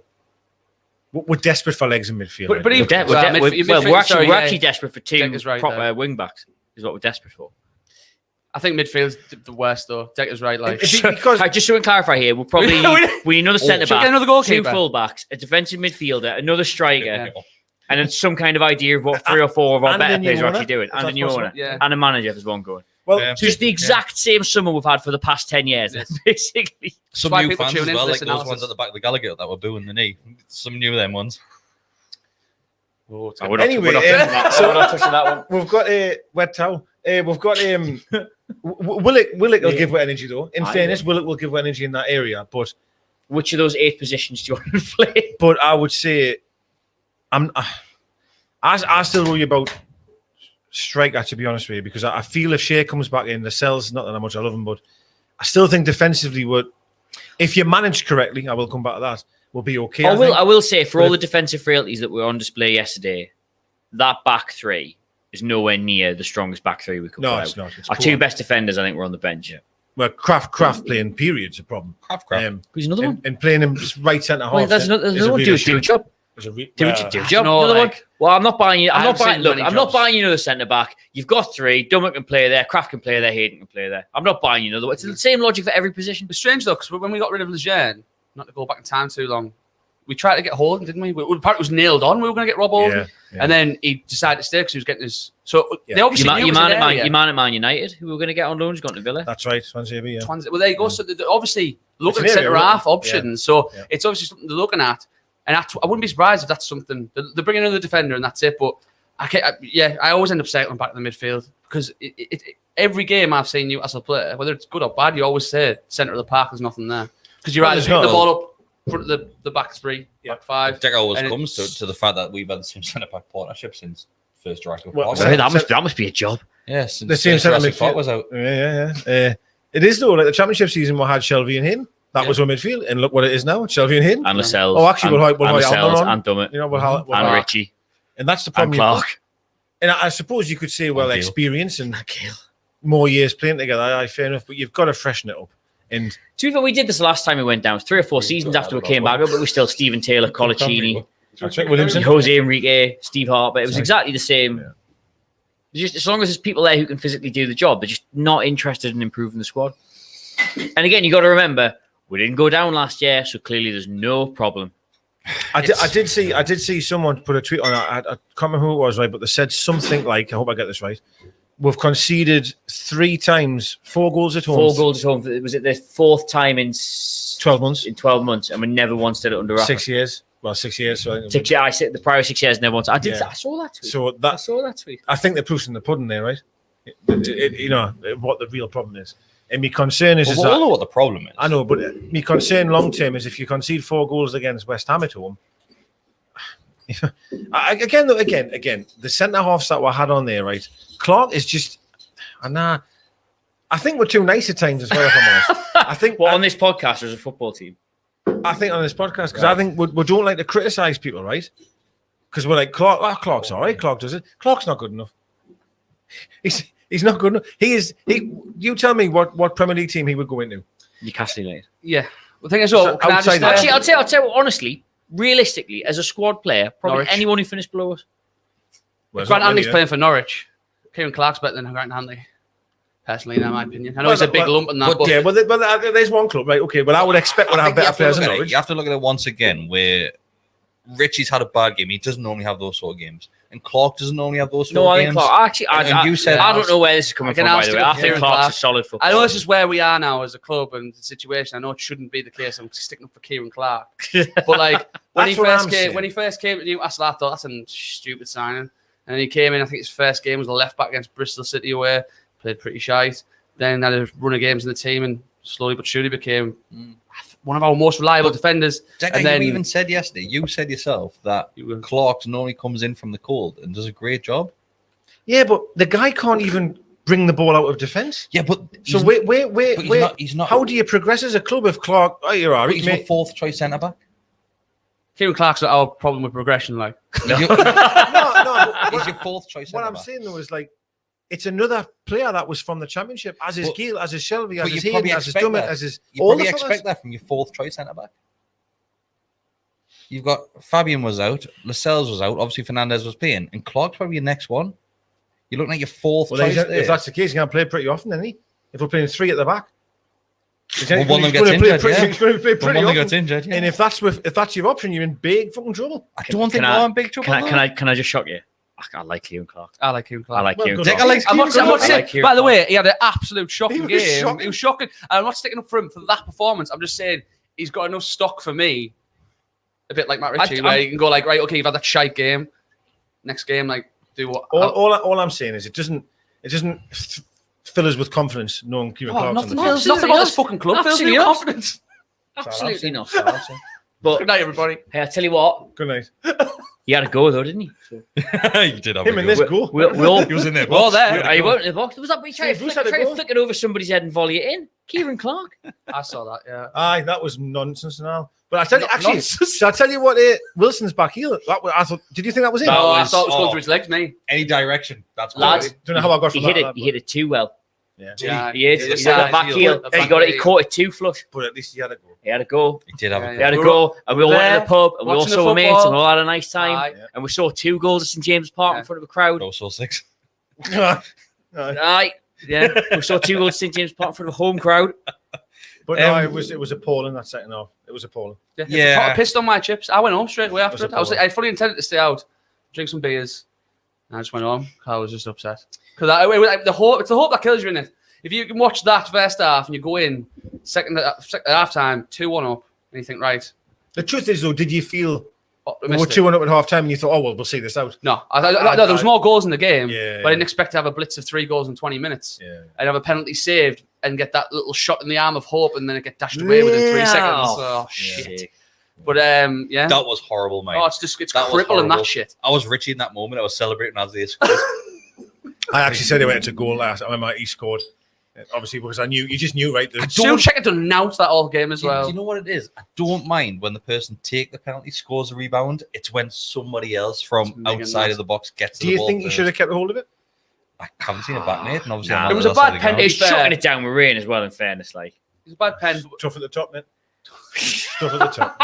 We're desperate for legs in midfield. We're actually desperate for 2 proper wing backs. Is what we're desperate for. I think midfield's the worst though. Deka's right. Like because just so we clarify here, we'll probably we need another centre back, another goalkeeper, 2 full backs, a defensive midfielder, another striker. And then some kind of idea of what 3 or 4 of our better players are actually doing. And a new owner. And a manager if there's one going. Well, so it's the exact same summer we've had for the past 10 years, basically. Some new fans as well, like those ones at the back of the Gallowgate that were booing the knee. Some new them ones. Anyway, not touching that one. We've got a wet towel. We've got Willock will give what energy though. In fairness, Willock will give what energy in that area. But which of those 8 positions do you want to play? But I would say I still worry about striker, to be honest with you, because I feel if Shea comes back in, the cells, not that much I love him, but I still think defensively if you manage correctly, I will come back to that, will be okay. I will say, for all the defensive frailties that were on display yesterday, that back 3 is nowhere near the strongest back 3 we could play. No, it's not. Our 2 best defenders, I think, were on the bench. Yeah. Well, Kraft playing period's a problem. Who's another one? And playing him right centre half. There's no one do a job. Do what you do. I Job. know, Another one. like- Well, I'm not buying you. I'm not buying. Look, many I'm not jobs. buying you another centre back. You've got 3. Dummett can play there. Kraft can play there. Hayden can play there. I'm not buying you another one. It's the same logic for every position. It's strange though, because when we got rid of Lejeune, not to go back in time too long, we tried to get Holden, didn't we? Apparently it was nailed on. We were going to get Rob Holden, and then he decided to stay because he was getting his. So they obviously knew Your he was man in at area. your man at Man United, who we were going to get on loan, has gone to Villa. That's right, Swansea. Yeah. Well, there you go. So they're obviously looking at It's an area, centre half yeah. options. So it's obviously something they're looking at, and I wouldn't be surprised if that's something they're bringing another defender and that's it. But I always end up cycling back to the midfield because every game I've seen Newcastle play, whether it's good or bad, you always say centre of the park. There's nothing there because you're either picking the ball up front of the back 3, back 5. Deka always and comes to the fact that we've had the same centre back partnership since first Jurassic Well, Park. so- that must be a job. Yes, since The same first centre Jurassic Park midfield was out. Yeah. It is though. Like the Championship season, we had Shelby and Hayden. That was our midfield, and look what it is now. Shelby and Hayden. And Lascelles. Oh, actually, we'll have Lascelles Almiron on. and Dummett. You know, we'll have And Richie. and that's the And problem. you've got. Clark. And I suppose you could say, well, Gale. experience and more years playing together. Aye, fair enough. But you've got to freshen it up. And To be fair, we did this last time we went down. It was 3 or 4 seasons after we came back up, but we still Stephen Taylor, Colaccini, that's right, Williamson. Jose Enrique, Steve Harper. It was exactly the same. Yeah. Just as long as there's people there who can physically do the job, they're just not interested in improving the squad. And again, you got to remember, we didn't go down last year, so clearly there's no problem. I did see someone put a tweet on. I can't remember who it was, right? But they said something like, I hope I get this right. We've conceded 3 times, 4 goals at home. 4 goals at home. Was it the 4th time in 12 months. In 12 months, and we never once did it under Rafa. 6 years. Well, 6 years. So I think 6 years. I said the prior 6 years never once. I did. Yeah. I saw that tweet. So I saw that tweet. I think the proof's in the pudding there, right? You know what the real problem is. And my concern is, Well, is we that all know what the problem is. I know, but my concern long term is if you concede 4 goals against West Ham at home. Again, the centre halves that were had on there, right? Clark is just, I think we're too nice at times as well. If I'm honest, I think on this podcast as a football team. I think on this podcast because I think we don't like to criticise people, right? Because we're like Clark. Oh, Clark's all right. Clark does it. Clark's not good enough. He's not good enough. You tell me what Premier League team he would go into. Newcastle United. Yeah. The thing is, well, can I just, outside- Actually, I'll tell you honestly, realistically, as a squad player, probably Norwich. anyone who finished below us. Well, it's Grant not Hanley's many, playing for Norwich. Kieran Clark's better than Grant Hanley. Personally, in my opinion. I know he's a big lump in that, but there's one club, right? Okay, but I would expect we'd I have think you better have to players look than at it. Norwich. You have to look at it once again where Richie's had a bad game. He doesn't normally have those sort of games. And Clark doesn't normally have those sort No, of I games. think Clark. Actually, And you said- I don't know where this is coming Again, from, I'll by the stick way. I with think Kieran Clark's Clark. a solid footballer. I know this is where we are now as a club and the situation. I know it shouldn't be the case. I'm sticking up for Kieran Clark. But like when he That's what I'm first came to Newcastle, I thought that's a stupid signing. And he came in, I think his first game was the left back against Bristol City away, played pretty shite. Then had a run of games in the team and slowly but surely became one of our most reliable defenders. Deka, And then you even said yesterday, you said yourself that Clark normally comes in from the cold and does a great job. Yeah, but the guy can't even bring the ball out of defence. Yeah, but So he's not. How do you progress as a club if Clark? Oh, you're all right, He's mate. your 4th choice centre back. Kieran Clark's not our problem with progression. Like No, He's your 4th choice what centre I'm back. saying though is like it's another player that was from the Championship, as is But- Gale, as is Shelby, as but is you Hayden, probably as is expect Dummett, that. as is You all probably the fellas. expect that from your 4th choice centre back. You've got Fabian was out, Lascelles was out, obviously Fernandez was playing, and Clark's probably your next one. You're looking at your 4th Well, choice if there. that's the case, he's going to play pretty often, isn't he? If we're playing 3 at the back. Well, one of them gets injured, yeah. He's going to play When pretty one often. gets injured, yeah. And if that's your option, you're in big fucking trouble. I don't think Can we're I- in big trouble. Can I just shock you? I like Kieran Clark. I like Kieran Clark. I like Well, Kieran good Clark. on likes I'm not Kieran Clark. saying, I like Kieran by the Clark. way, he had an absolute shocking He was game. shocking. He was shocking. I'm not sticking up for him for that performance. I'm just saying he's got enough stock for me. A bit like Matt Ritchie, where you can go like, right, okay, you've had that shite game. Next game, like, do what? All I'm saying is it doesn't fill us with confidence knowing Kieran Clark's on nothing the else. field. Nothing about this fucking club fills me Absolutely with not. confidence. Absolutely not. That's all I'm saying. But Good night, everybody. hey, I tell you what, Good night. he had a go though, didn't he? So, You did have Him a and go. this goal. we all, He was in there. We're all there. Are you out in the box? Was that we tried to Steve Bruce flick, had a tried to goal. flick it over somebody's head and volley it in? Kieran Clark. I saw that, yeah. Aye, that was nonsense and all. But I tell you, Not actually, nonsense. shall I tell you what? Wilson's back heel. I thought. Did you think that was it? That Oh, I was- thought it was going oh. through his legs, mate. Any direction. That's Lads, great. Don't know how I got He from hit that. it. He hit it too well. Yeah. He is. Yeah, He's got that back heel. the He got it. He heel. caught it too flush. But at least he had a go. He had a go. He did have Yeah, a He had a We're go, and we all went to there, the pub, and we all watching the saw mates, and football. we all had a nice time. Aye. And we saw 2 goals at St James's Park in Yeah. front of a crowd. Also 6. Aye. Yeah, we saw 2 goals at St James's Park in front of a home crowd. But no, it was appalling that second half. It was appalling. Yeah. I pissed on my chips. I went home straight away after Was it. I fully intended to stay out, drink some beers, and I just went home. I was just upset because it's the hope that kills you in it. If you can watch that first half and you go in second half time 2-1 up, and you think, right. The truth is, though, did you feel we missed were it. 2-1 up at half time and you thought, oh, well, we'll see this out? No, no, there was more goals in the game, Yeah, but I didn't expect to have a blitz of 3 goals in 20 minutes. Yeah. I'd have a penalty saved and get that little shot in the arm of hope, and then it get dashed away within 3 seconds. Oh, shit. But yeah. That was horrible, mate. Oh, it's That was crippling, horrible. that shit. I was Richie in that moment. I was celebrating as they scored. I actually said he went into goal last. I remember he scored. Obviously, because you just knew, right? Stu Checker done announce that all game as Do well. you know what it is? I don't mind when the person take the penalty, scores a rebound. It's when somebody else from It's making outside that. of the box gets to Do the you ball think he first. should have kept a hold of it? I haven't seen it back, mate. And obviously, Nah. I'm It on was the a other side bad of the ground. penalty. He's fair. shutting it down with rain as well, in fairness. Like, It's a bad pen. Tough at the top, mate. Tough at the top.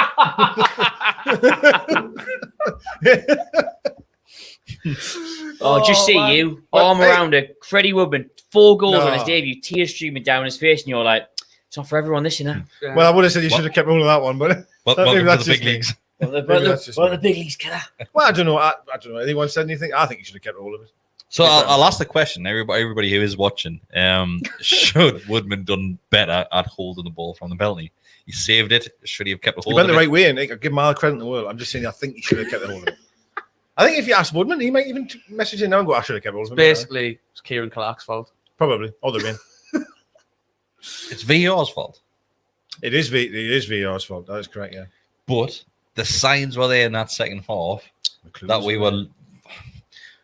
oh, just see man. you, Well, arm hey. around it. Freddie Woodman, 4 goals on his No. debut, tears streaming down his face, and you're like, it's not for everyone, this, you know. Yeah. Well, I would have said you What? should have kept hold of that one, but Welcome maybe to that's the big just me. leagues. Maybe that's just me. big leagues, killer. Well, I don't know. I don't know. Anyone said anything? I think you should have kept hold of it. So I'll ask the question. Everybody who is watching, should Woodman done better at holding the ball from the penalty? He saved it. Should he have kept a He hold went of the it? right way, and I give him all the credit in the world. I'm just saying, I think he should have kept a hold of it. I think if you ask Woodman, he might even message in now and go, I should have kept a hold of it. Basically, it's Kieran Clark's fault. Probably. Or the rain. It's VAR's fault. It is VAR's fault. That is correct, yeah. But the signs were there in that second half that we were.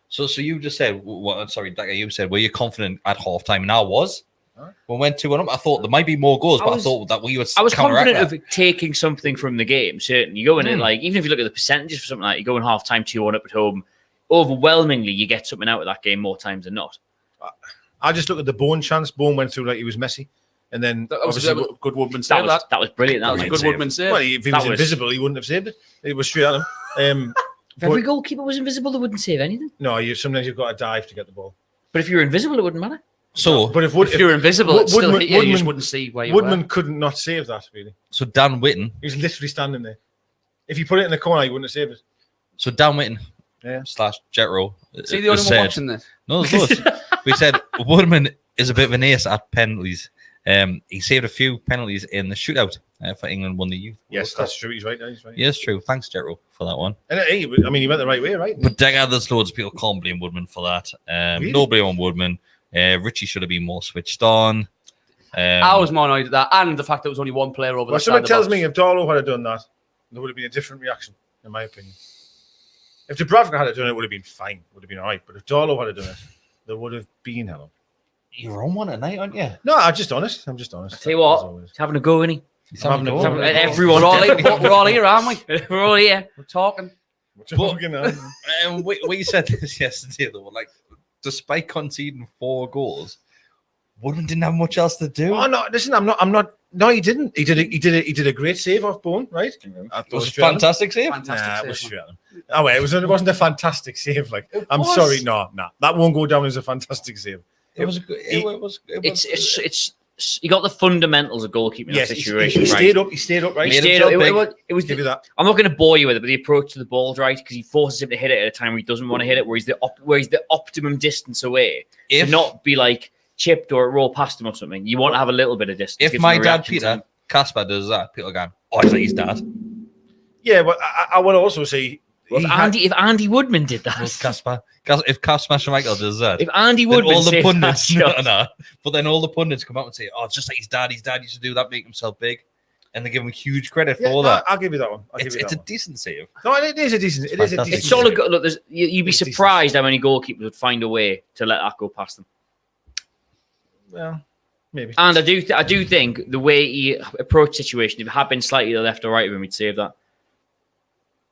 So you just said, sorry, Deka, you said, were you confident at half time? And I was. Huh? We went 2-1 up. I thought there might be more goals, but I thought that we would. I was counteract confident that. of taking something from the game. Certainly, you go in and like, even if you look at the percentages for something like, you go in half time 2-1 up at home. Overwhelmingly, you get something out of that game more times than not. I just look at the Bone chance. Bone went through like he was Messi. And then That was obviously, a good Woodman That save. was brilliant. That was a That good was Woodman save. well, if he That was was- invisible, he wouldn't have saved it. It was straight at him. If every goalkeeper was invisible, they wouldn't save anything. No, sometimes you've got to dive to get the ball. But if you were invisible, it wouldn't matter. So But If you're invisible, it's still Woodman- hit you. You just Woodman- wouldn't see where you Woodman were. couldn't not save that, really. Dan Whitten. He was literally standing there. If you put it in the corner, he wouldn't have saved it. So Dan Whitten Yeah. / Jetro. See the only one watching this. No, there's loads. We said Woodman is a bit of an ace at penalties. He saved a few penalties in the shootout for England won the youth. Yes, World Cup. that's true. He's right. He's right. Yes, true. Thanks, Jetro, for that one. And he went the right way, right? But Deka, there's loads of people can't blame Woodman for that. Really? Nobody on Woodman. Richie should have been more switched on. I was more annoyed at that, and the fact that there was only one player over Well, the side someone of the tells box. me if Darlow had done that, there would have been a different reaction, in my opinion. If Dubravka had done it, it would have been fine. Would have been all right. But if Darlow had done it, there would have been hello. You're on one tonight, aren't you? No, I'm just honest. I'm just honest. Tell you As what, always. he's having a go, isn't he? He's having a go. having Everyone, We're all here, aren't we? we're all here. We're talking. We're talking now. And we said this yesterday, though. Like, despite conceding 4 goals, Woodman didn't have much else to do. Oh no! Listen, I'm not. No, he didn't. He did a great save off Bone, right? It was a fantastic save. Fantastic Nah, it save. was straight at him. Oh wait, it wasn't a fantastic save. Like, I'm was. sorry, no, that won't go down as a fantastic save. It was. It was. It's you got the fundamentals of goalkeeping in Yes, that he situation, right? stayed up. He stayed up, right? He Made stayed up. himself It was Give you that. I'm not going to bore you with it, but the approach to the ball's right because he forces him to hit it at a time where he doesn't want to hit it, where he's the optimum distance away If to not be like chipped or roll past him or something. You want to have a little bit of distance. if gives my him a dad reaction Peter time. Casper does that, people are going, "Oh, it's like his dad." Yeah, but I would also say Well, if Andy Woodman did that, Casper. If Casper Schmeichel does that, if Andy then Woodman all the saved pundits, that shot, no. But then all the pundits come out and say, "Oh, it's just like his dad. His dad used to do that, make himself big," and they give him huge credit yeah, for no, that. I'll give you that one. It's a decent save. No, it is a decent. It is a fantastic. decent. it's solid. save. Look, you'd be It's decent. surprised how many goalkeepers would find a way to let that go past them. Well, maybe. And I do think the way he approached the situation, if it had been slightly to the left or right of him, he'd save that.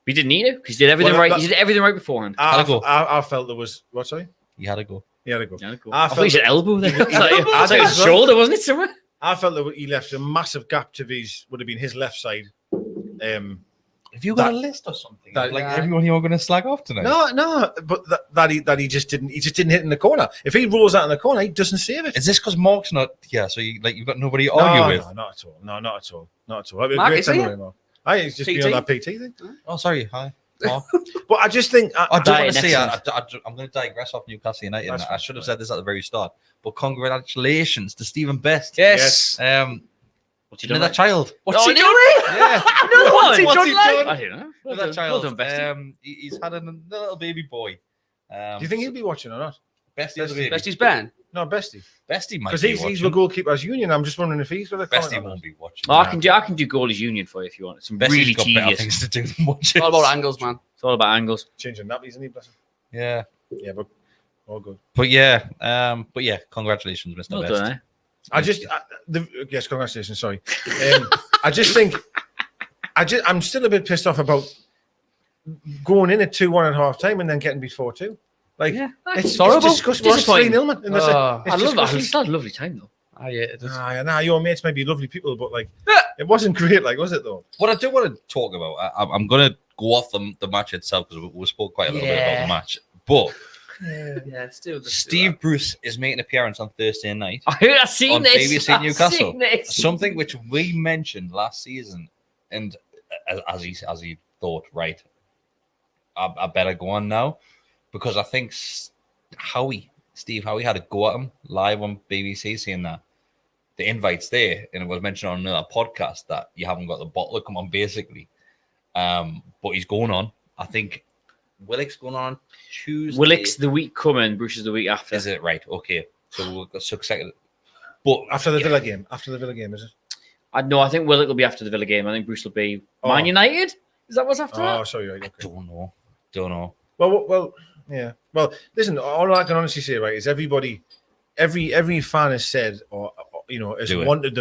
But he didn't need to because he did everything Well, right. that- He did everything right beforehand. Had a go. I felt there was what? Sorry. He had a go. He had a go. Yeah, cool. I I thought felt he said elbow there. It's like, I it's like think his so. shoulder, wasn't it, somewhere? I felt that he left a massive gap to would have been his left side. Have you got a list or something? that- Like Yeah. everyone you're going to slag off tonight? No, but that he just didn't hit in the corner. If he rolls out in the corner, he doesn't save it. Is this because Mark's not here? So you've got nobody to argue with? No, not at all. No, not at all. Not at all. I've had a Mark, great is time he? with him, Mark. He's just PT? been on that PT thing. Oh, sorry. Hi. Mark. But I just think I do Diet want to say, excellence. I'm going to digress off Newcastle United. That's I should have said this at the very start, but congratulations to Stephen Best. Yes. What's he done? Another child. What's he doing? Yeah. No, What's he What's done he like? done? I don't know. Well Another done, child. well done, Bestie. He's had a little baby boy. Do you think he'll be watching or not? Bestie has a baby. Bestie's Ben. No, Bestie. Bestie might Because be he's watching. the goalkeepers union. I'm just wondering if he's going to comment Bestie on won't that. be watching. Oh, I can do Goalies Union for you if you want. It's Bestie's really got better tedious. things to do than watch It's it. all about angles, man. It's all about angles. Changing nappies, isn't he? Bless him? Yeah. Yeah, but all good. But yeah, congratulations, Mr. Well Best. done, eh? Yes, congratulations. Sorry. I just think I'm still a bit pissed off about going in at 2-1 at half time and then getting beat 4-2. Like, Yeah, it's horrible. disgusting. Well, it's Disappointing. 3-0, man. And that's Oh, I love that. disgusting. It's had a lovely time, though. I hated it. Nah, your mates may be lovely people, but like, it wasn't great, like, was it though? What I do want to talk about, I'm going to go off the match itself because we spoke quite a little bit about the match. But Yeah, let's do this. Steve Bruce is making an appearance on Thursday night. I've seen On this. BBC I've Newcastle. seen this. Something which we mentioned last season, and as he thought, right, I better go on now because I think Steve Howie had a go at him live on BBC saying that the invite's there, and it was mentioned on another podcast that you haven't got the bottle to come on, basically. But he's going on. I think Willock's going on Tuesday. Willock's the week coming, Bruce is the week after. Is it right? Okay, so we'll go second. But After the Villa game. After the Villa game, is it? I think Willock will be after the Villa game. I think Bruce will be Man United. Is that what's after Oh, that? sorry. Right, I okay. don't know. Well, yeah. Well, listen. All I can honestly say, right, is everybody, every fan has said, or has Do it. wanted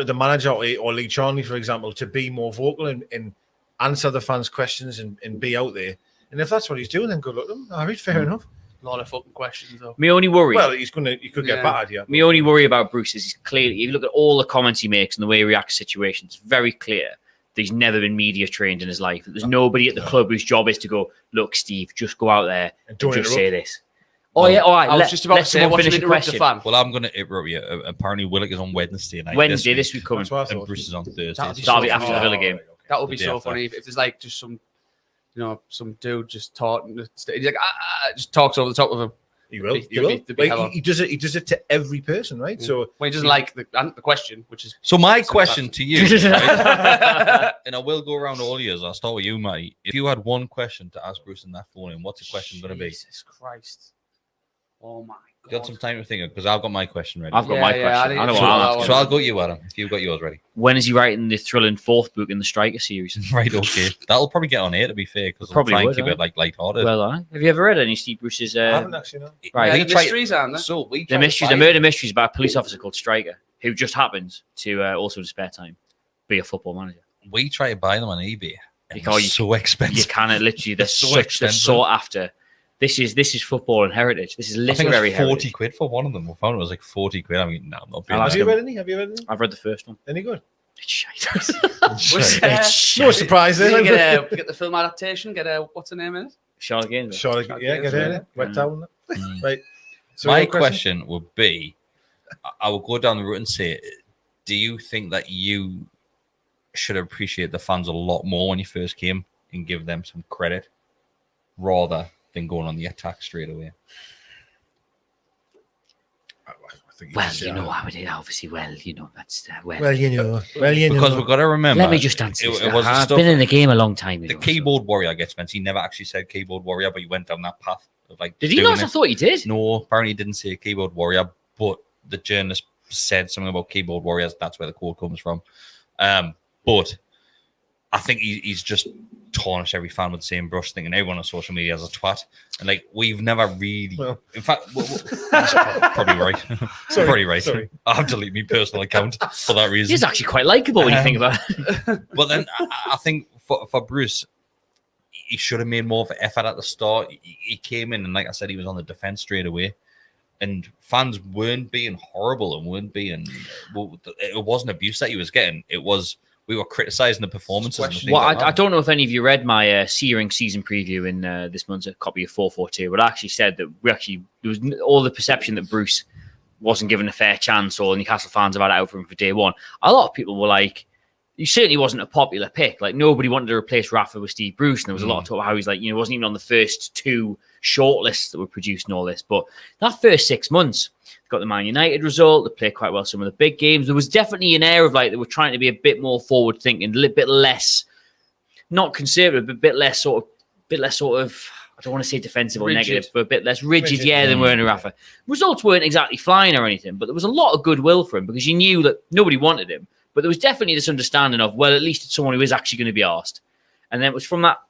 the manager or Lee Charnley, for example, to be more vocal and answer the fans' questions and be out there. And if that's what he's doing, then good luck to him. All right, fair enough. A lot of fucking questions, though. My only worry. Well, he could get Yeah. battered, yeah. My only worry about Bruce is he's clearly, if you look at all the comments he makes and the way he reacts to situations, it's very clear that he's never been media trained in his life. That there's nobody at the club whose job is to go, look, Steve, just go out there And and don't just interrupt. say this. Oh, yeah, all right. I was just about to say, watch him finish the interrupt the question. fan. Well, I'm going to interrupt you. Apparently, Willock is on Wednesday night. Wednesday, this week coming. That's what I and thought. Bruce is on Thursday. That'd be That'll be so after the funny. Villa game. right, okay. That would be The day so after. funny if there's like just some dude just talking. He's like, just talks over the top of him. He will. There'd He will. be- there'd be hell Like, on. he does it. He does it to every person, right? So When he doesn't like the question, which is So my So question that's- to you, right? And I will go around all years. I'll start with you, Matty. If you had one question to ask Bruce in that phone, in, what's the question going to be? Jesus Christ! Oh my You got God! some time to think of because I've got my question ready. I've got Yeah, my yeah, question. I I know need what to I'll know ask. that So I'll go you, Adam, if you've got yours ready. When is he writing the thrilling fourth book in the Striker series? Right, okay. That'll probably get on air, to be fair, because I'll Probably try and would, keep huh? it like lighthearted. Well, have you ever read any Steve Bruce's I haven't actually no. Right, Yeah, we the try- mysteries, aren't there? So we the try to mysteries, the find- murder mysteries by a police officer called Striker, who just happens to also in his spare time be a football manager. We try to buy them on eBay. And Because they're you- so expensive. You cannot literally. They're It's so they're expensive. sought after. This is football and heritage. This is I think it literary was 40 heritage. quid for one of them. We found it was like 40 quid. I mean, no, I'm not being I'll Have ask you him. read any? Have you read any? I've read the first one. Any good? It's shite. Was, It's No shite. surprise Did there. you get the film adaptation? Get a what's the name in it? Charlotte Gainsborough. Charlotte, yeah, get in it. Wet Mm. towel. Mm. Right. So My your question would be, I will go down the route and say, do you think that you should appreciate the fans a lot more when you first came and give them some credit rather than going on the attack straight away? I think Well, can you say know, that. I would obviously. Well, you know, that's well. Well, you know. Well, you Because know. we've got to remember, Let me just answer. it, this. it was the I've stuff, been in the game a long time. You the know, keyboard warrior gets meant. He never actually said keyboard warrior, but he went down that path of like. Did he doing not? I it. thought he did. No, apparently he didn't say keyboard warrior, but the journalist said something about keyboard warriors. That's where the quote comes from. But I think he's just tarnished every fan with the same brush, thinking everyone on social media is a twat. And like, we've never really, Well. in fact, that's probably right. Sorry, Probably right. sorry. I have to delete my personal account for that reason. He's actually quite likable when you think about it. But then I think for Bruce, he should have made more of an effort at the start. He came in and, like I said, he was on the defense straight away. And fans weren't being horrible and weren't being. Well, it wasn't abuse that he was getting. It was we were criticizing the performances. Well, I don't know if any of you read my Searing season preview in this month's copy of 442, but I actually said that there was all the perception that Bruce wasn't given a fair chance, or Newcastle fans have had it out for him for day one. A lot of people were like, he certainly wasn't a popular pick. Like, nobody wanted to replace Rafa with Steve Bruce, and there was a lot of talk about how he's like, wasn't even on the first 2 shortlists that were produced and all this. But that first 6 months, got the Man United result. They played quite well some of the big games. There was definitely an air of like they were trying to be a bit more forward thinking, a little bit less, not conservative, but a bit less sort of. I don't want to say defensive or negative, but a bit less rigid than Werner Rafa. Results weren't exactly flying or anything, but there was a lot of goodwill for him because you knew that nobody wanted him. But there was definitely this understanding of, well, at least it's someone who is actually going to be asked. And then it was from that,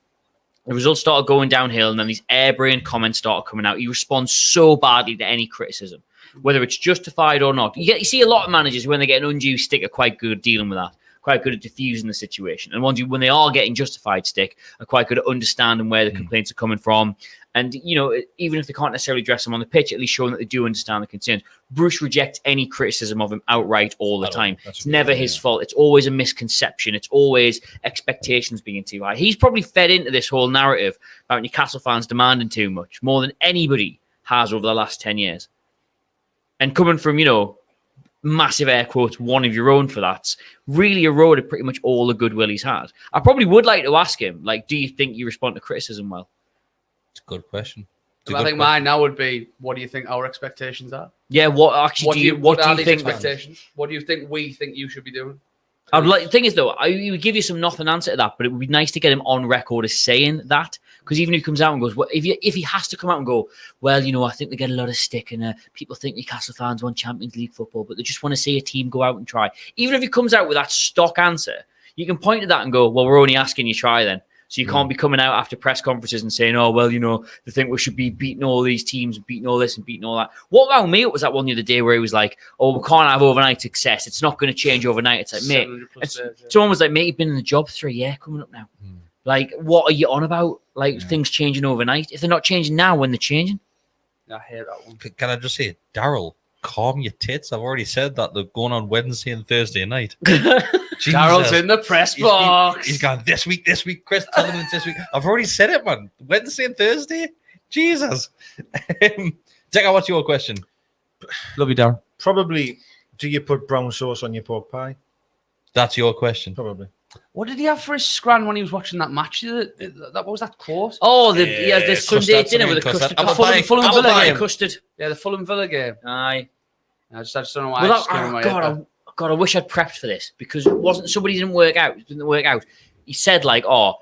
the results started going downhill, and then these airbrained comments started coming out. He responds so badly to any criticism, whether it's justified or not. You see a lot of managers, when they get an undue stick, are quite good at dealing with that, quite good at diffusing the situation. And ones who, when they are getting justified stick, are quite good at understanding where the complaints are coming from. And, even if they can't necessarily address them on the pitch, at least showing that they do understand the concerns. Bruce rejects any criticism of him outright all the time. It's never his fault. It's always a misconception. It's always expectations being too high. He's probably fed into this whole narrative about Newcastle fans demanding too much, more than anybody has over the last 10 years. And coming from, massive air quotes, one of your own for that's really eroded pretty much all the goodwill he's had. I probably would like to ask him, like, do you think you respond to criticism well? It's a good question. I think mine now would be, what do you think our expectations are? Yeah, what are these expectations? What do you think we think you should be doing? The thing is, though, I would give you some nothing answer to that, but it would be nice to get him on record as saying that. Because even if he comes out and goes, well, if he has to come out and go, well, I think they get a lot of stick, and people think Newcastle fans want Champions League football, but they just want to see a team go out and try. Even if he comes out with that stock answer, you can point to that and go, well, we're only asking you try then. So you can't be coming out after press conferences and saying, oh, well, they think we should be beating all these teams, beating all this and beating all that. What about me? It was that one the other day where he was like, oh, we can't have overnight success. It's not going to change overnight. It's like, mate, someone was like, mate, you've been in the job 3 years coming up now. Like, what are you on about? Like, things changing overnight. If they're not changing now, when they're changing? I hear that one. Can I just say, Daryl, calm your tits. I've already said that they're going on Wednesday and Thursday night. Daryl's in the press box. He's gone this week, Chris. Tell him it's this week. I've already said it, man. Wednesday and Thursday. Jesus. Deka, what's your question? Love you, Darryl. Probably, do you put brown sauce on your pork pie? That's your question. Probably. What did he have for his scran when he was watching that match? What was that quote? Oh, the Sunday dinner with the custard. Fulham Villa game. Custard. Yeah, the Fulham Villa game. Aye. I just don't know why. God, I wish I'd prepped for this because it wasn't somebody didn't work out. He said like, I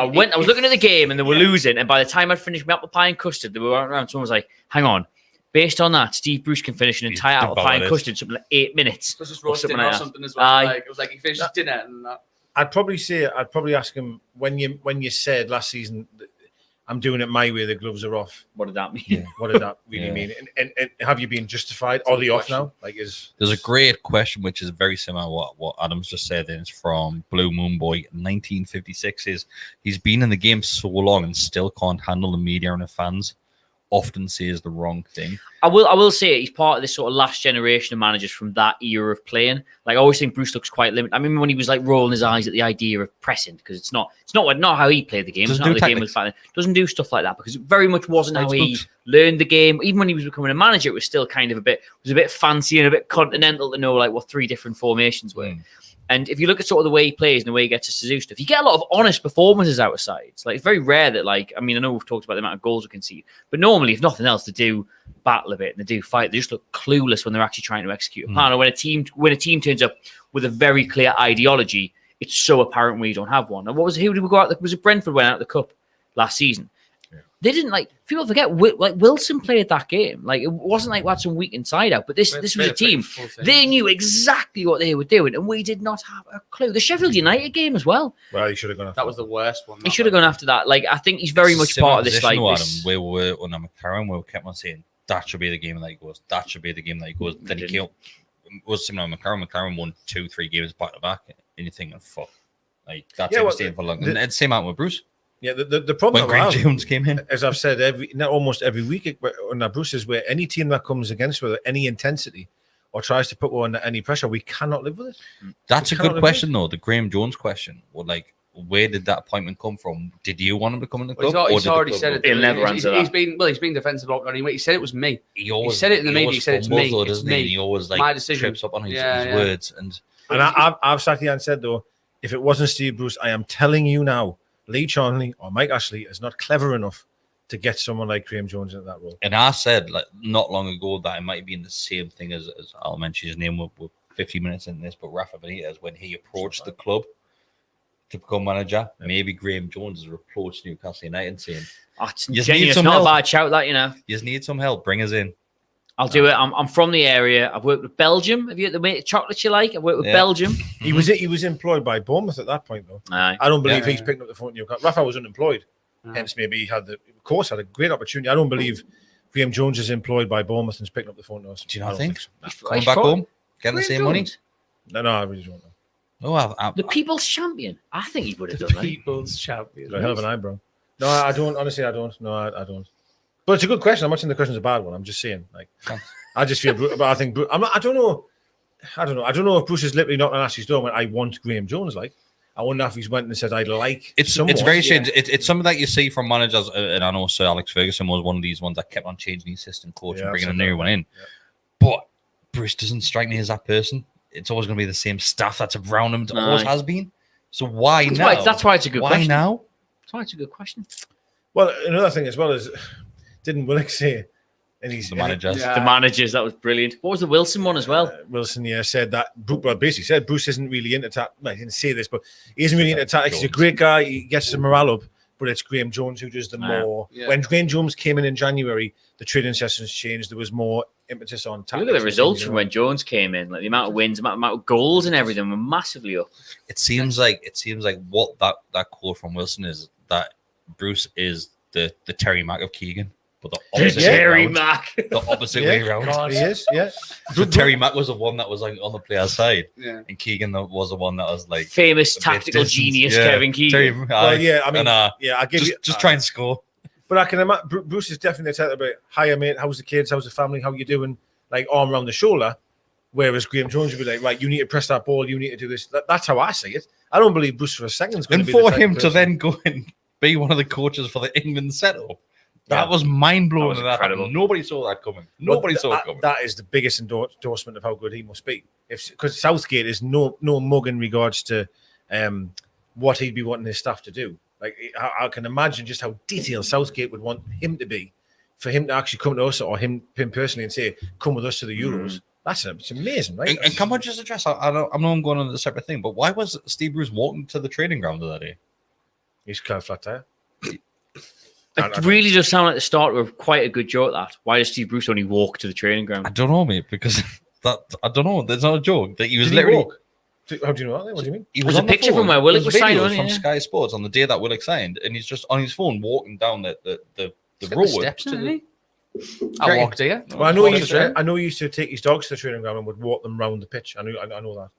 was looking at the game and they were losing, and by the time I'd finished my apple pie and custard, they were around. Someone was like, hang on. Based on that, Steve Bruce can finish an entire apple pie and custard in something like 8 minutes. Plus just roast dinner or something as well. It was like he finished his dinner and that. I'd probably ask him when you said last season, I'm doing it my way, the gloves are off. What did that mean? Yeah. What did that really mean? And have you been justified? Are they off now? There's a great question which is very similar to what Adam's just said, and it's from Blue Moon Boy 1956. Is he's been in the game so long and still can't handle the media and the fans. Often says the wrong thing. I will say he's part of this sort of last generation of managers from that era of playing. Like I always think Bruce looks quite limited. I remember when he was like rolling his eyes at the idea of pressing because it's not how he played the game. It's not how the game was playing. Doesn't do stuff like that because it very much wasn't how he learned the game. Even when he was becoming a manager, it was still kind of a bit fancy and a bit continental to know like what 3 different formations were. And if you look at sort of the way he plays and the way he gets us to do stuff, you get a lot of honest performances out of sides. Like, it's very rare that, like, I know we've talked about the amount of goals we concede, but normally, if nothing else, they do battle a bit and they do fight. They just look clueless when they're actually trying to execute a plan. Or when a team turns up with a very clear ideology, it's so apparent when you don't have one. And who did we go out? Was it Brentford went out of the cup last season? They didn't people forget Wilson played that game. Like it wasn't like we had some weak inside out, but this was a team. They knew exactly what they were doing, and we did not have a clue. The Sheffield United game as well. Well, he should have gone after that. Was the worst one. He should have gone after that. Like I think he's very much part of this. Like this. Where we were under McLaren, where we kept on saying that should be the game that he goes. That should be the game that he goes. Then he came. Was similar to McLaren. McLaren won 2-3 games back to back. And you're thinking, fuck, like that's staying for long. And same out with Bruce. Yeah, the problem when Graham around, Jones came in. as I've said almost every week on our Bruce, is where any team that comes against with any intensity or tries to put one under any pressure, we cannot live with it. That's We a cannot good live question, though. The Graham Jones question. Well, like, where did that appointment come from? Did you want him to come in the club? Well, he's or did the already club said go- it. He'll never He's answer that. been defensive about it anyway. He said it was me. He always said it in the media, he said it's fumbles me, though, it's doesn't he? me. And he always like My decision. trips up on his Yeah. words. And And I've sat here and said, though, if it wasn't Steve Bruce, I am telling you now, Lee Charnley or Mike Ashley is not clever enough to get someone like Graham Jones into that role. And I said like not long ago that it might be in the same thing as I'll mention his name. We're 50 minutes into this, but Rafa Benitez, when he approached the club to become manager, maybe Graham Jones has approached Newcastle United saying, Oh, it's You just genuine. need It's some not help. a bad shout, that, you know. "You just need some help. Bring us in." I'll do it. I'm from the area. I've worked with Belgium. Have you had the chocolates you like? I've worked with Yeah. Belgium. He was employed by Bournemouth at that point, though. Aye. I don't believe Yeah. he's picking up the phone to Newcastle. Rafa was unemployed, hence maybe he had a great opportunity. I don't believe Graham Jones is employed by Bournemouth and is picking up the phone to us. Do you not I don't think? so. Coming back home, getting the Graham same money. Jones, No, I really don't know. Oh, the People's Champion. I think he would have done that. People's champion. Got a hell of an eyebrow. No, I don't. Honestly, I don't. No, I don't. But it's a good question. I'm not saying the question's a bad one. I'm just saying, like, I just feel, but I think, I'm not, I don't know. I don't know if Bruce is literally knocking on Ashley's door when I want Graham Jones. Like, I wonder if he's went and said, I'd like. It's someone. very strange. It's something that you see from managers, and I know Sir Alex Ferguson was one of these ones that kept on changing his assistant coach Yeah, and bringing a I've new said one that. in. Yeah. But Bruce doesn't strike me as that person. It's always going to be the same staff that's around him. It always has been. So why now? That's why it's a good why question. now? That's why it's a good question. Well, another thing as well is, didn't Willock say, and he's The managers. Yeah. The managers, that was brilliant. What was the Wilson one as well? Wilson, said that. Well, basically said Bruce isn't really into well, he didn't say this, but he isn't really into tactics. He's a great guy. He gets the morale up, but it's Graham Jones who does the more. Yeah. When Graham Jones came in January, the training sessions changed. There was more impetus on tactics. Look at the results from when Jones came in. Like the amount of wins, the amount of goals, and everything were massively up. It seems like what that quote from Wilson is that Bruce is the Terry Mack of Keegan, but the opposite way Terry round. Mack. The opposite way round. He is, yeah. So Terry Mack was the one that was like on the player's side, Yeah. and Keegan was the one that was like Famous a bit tactical distant. genius, Yeah, Kevin Keegan. Terry, Well, yeah, I mean, and, I give you just try and score. But I can imagine Bruce is definitely telling about, hiya mate, how's the kids, how's the family, how you doing? Like arm around the shoulder. Whereas Graham Jones would be like, right, you need to press that ball, you need to do this. That's how I see it. I don't believe Bruce for a second is going And to be the for type him of to person- then go and be one of the coaches for the England setup, that was mind blowing. That was incredible. Nobody saw that coming. But Nobody saw it coming. That is the biggest endorsement of how good he must be. Because Southgate is no mug in regards to what he'd be wanting his staff to do. Like I can imagine just how detailed Southgate would want him to be, for him to actually come to us or him personally and say, "Come with us to the Euros." It's amazing, right? And can we just address? I know I'm going on a separate thing, but why was Steve Bruce walking to the training ground that day? He's kind of flat tire. It really does sound like the start of quite a good joke. That why does Steve Bruce only walk to the training ground? I don't know, mate, because that I don't know. There's not a joke that he was Did he literally. walk? How do you know that? What do you mean? He There's on a the picture phone. from where Willock There's was signed, videos wasn't from he? Sky Sports on the day that Willock signed, and he's just on his phone walking down the He's got road the steps, to isn't the. he? I walked here. Well, I know he Walked used the to. train. I know he used to take his dogs to the training ground and would walk them round the pitch. I know that.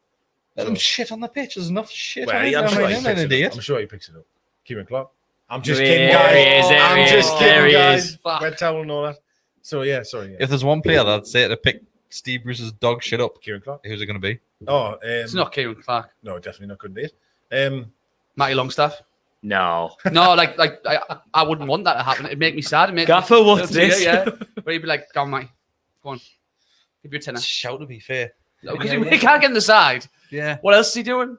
Let him shit on the pitch. There's enough shit. Well, on it. I'm sure he I'm picks an it idiot. up. I'm sure he picks it up. Kieran Clark. I'm just There kidding, he guys. is, there I'm he just is, kidding, there he guys. is. Red towel and all that. So yeah, sorry. Yeah. If there's one player that's there to pick Steve Bruce's dog shit up, Kieran Clark. who's it going to be? Oh, It's not Kieran Clark. No, definitely not good date. Matty Longstaff. No. No, I wouldn't want that to happen. It'd make me sad. It'd make Gaffer, what's this? Yeah. But he'd be like, go on, Matty. Go on. Give you a tenner. Shout to be fair. Because he can't get in the side. Yeah. What else is he doing?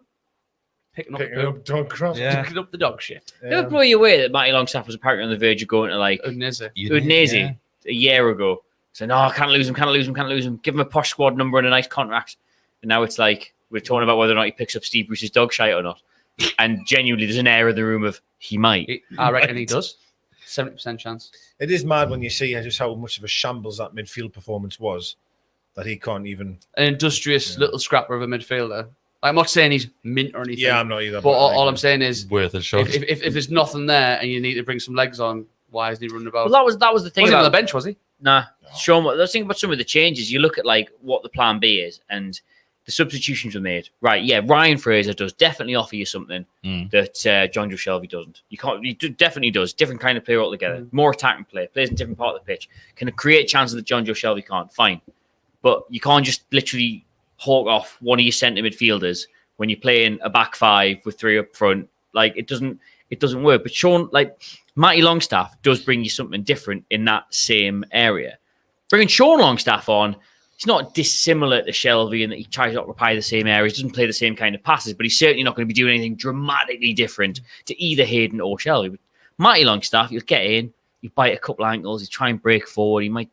Picking Picking up Croft. Yeah. Picking up the dog shit. Did it blow you away that Matty Longstaff was apparently on the verge of going to like Udinese. Udinese a year ago? So no, can't lose him. Give him a posh squad number and a nice contract. And now it's like we're talking about whether or not he picks up Steve Bruce's dog shite or not. And genuinely, there's an air of the room of he might. I reckon he does. 70% chance. It is mad when you see just how much of a shambles that midfield performance was, that he can't even. An industrious little scrapper of a midfielder. I'm not saying he's mint or anything. Yeah, I'm not either. But all I'm saying is, Worth a shot. if there's nothing there and you need to bring some legs on, why isn't he running about? Well, that was the thing Was he on about the bench? Was he? Nah, Sean. Let's think about some of the changes. You look at like what the plan B is, and the substitutions were made. Right, yeah, Ryan Fraser does definitely offer you something that John Joe Shelby doesn't. He definitely does. Different kind of player altogether. More attacking player. Plays in a different part of the pitch. Can create chances that John Joe Shelby can't. Fine. But you can't just literally hawk off one of your centre midfielders when you're playing a back five with 3 up front. Like, it doesn't work. But Sean, like, Matty Longstaff does bring you something different in that same area. Bringing Sean Longstaff on, he's not dissimilar to Shelby in that he tries to occupy the same areas, doesn't play the same kind of passes, but he's certainly not going to be doing anything dramatically different to either Hayden or Shelby. But Matty Longstaff, he'll get in, you bite a couple ankles, you try and break forward, he might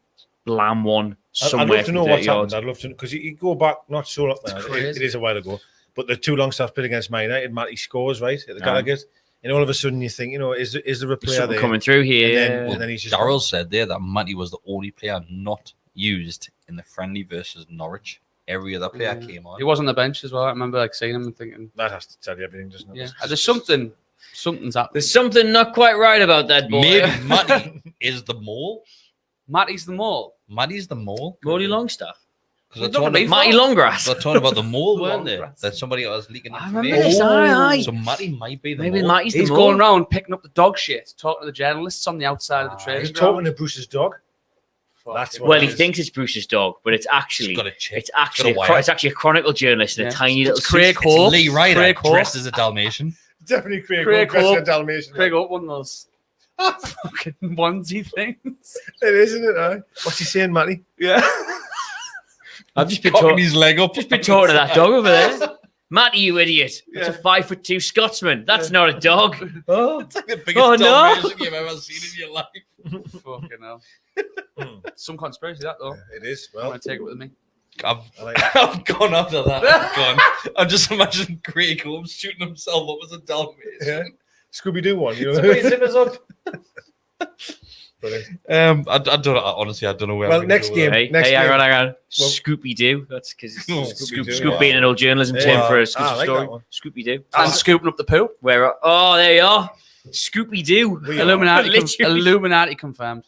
blam one somewhere. I'd love to know what's yards. happened. I'd love to, because you go back not so long now. It is a while ago, but the 2 Longstaffs played against Man United. Matty scores right at the Gallowgate, and all of a sudden you think, is there a player there coming through here? And then he's just Darryl said there that Matty was the only player not used in the friendly versus Norwich. Every other player came on. He was on the bench as well. I remember seeing him and thinking that has to tell you everything, doesn't it? Yeah, there's something's happening. There's something not quite right about that boy. Maybe Matty is the mole. Matty's the mole. Matty's the mole. Matty Longstaff. Because they're talking Matty Longgrass. They're talking about the mole, weren't they? Longgrass. That somebody was leaking I remember information. this. Aye. So Matty might be the Maybe mole. Matty's the He's mole. going around picking up the dog shit, talking to the journalists on the outside of the training He's ground. talking to Bruce's dog. That's what Well, it he is. thinks it's Bruce's dog, but it's actually Got a chip. it's actually Got a wire. it's actually a Chronicle journalist in a Yeah. tiny little It's Craig suit. Hope. Lee Ryder Craig Hope. dressed as a Dalmatian. Definitely Craig Hope. Hope. Dalmatian. Craig up one of those fucking onesie things. It is, isn't it? What's he saying, Matty? Yeah. I've just been Cocking talking. his leg up. Just been talking to that dog over there. Matty, you idiot! That's a 5'2" Scotsman. That's not a dog. Oh, It's like the biggest Oh, no. Dalmatian you've ever seen in your life. Fucking hell. Some conspiracy that though. It is. I'm Well, gonna take it with me. I've, I like it. I've gone after that. I've gone. I'm just imagining Craig Holmes shooting himself up as a Dalmatian. Yeah. Scooby-Doo one. You know? Somebody zip us up. Brilliant. I don't know. Honestly, I don't know where. Well, I'm gonna next go with game. that. Hey, Next hang on. Well- Scooby Doo. That's because Scooby-Doo, Scoop wow. being an old journalism Yeah. term for a I Scooby like story. that one. Scooby Doo. And scooping up the poo. Where? Oh, there you are. Scooby Doo. Illuminati confirmed.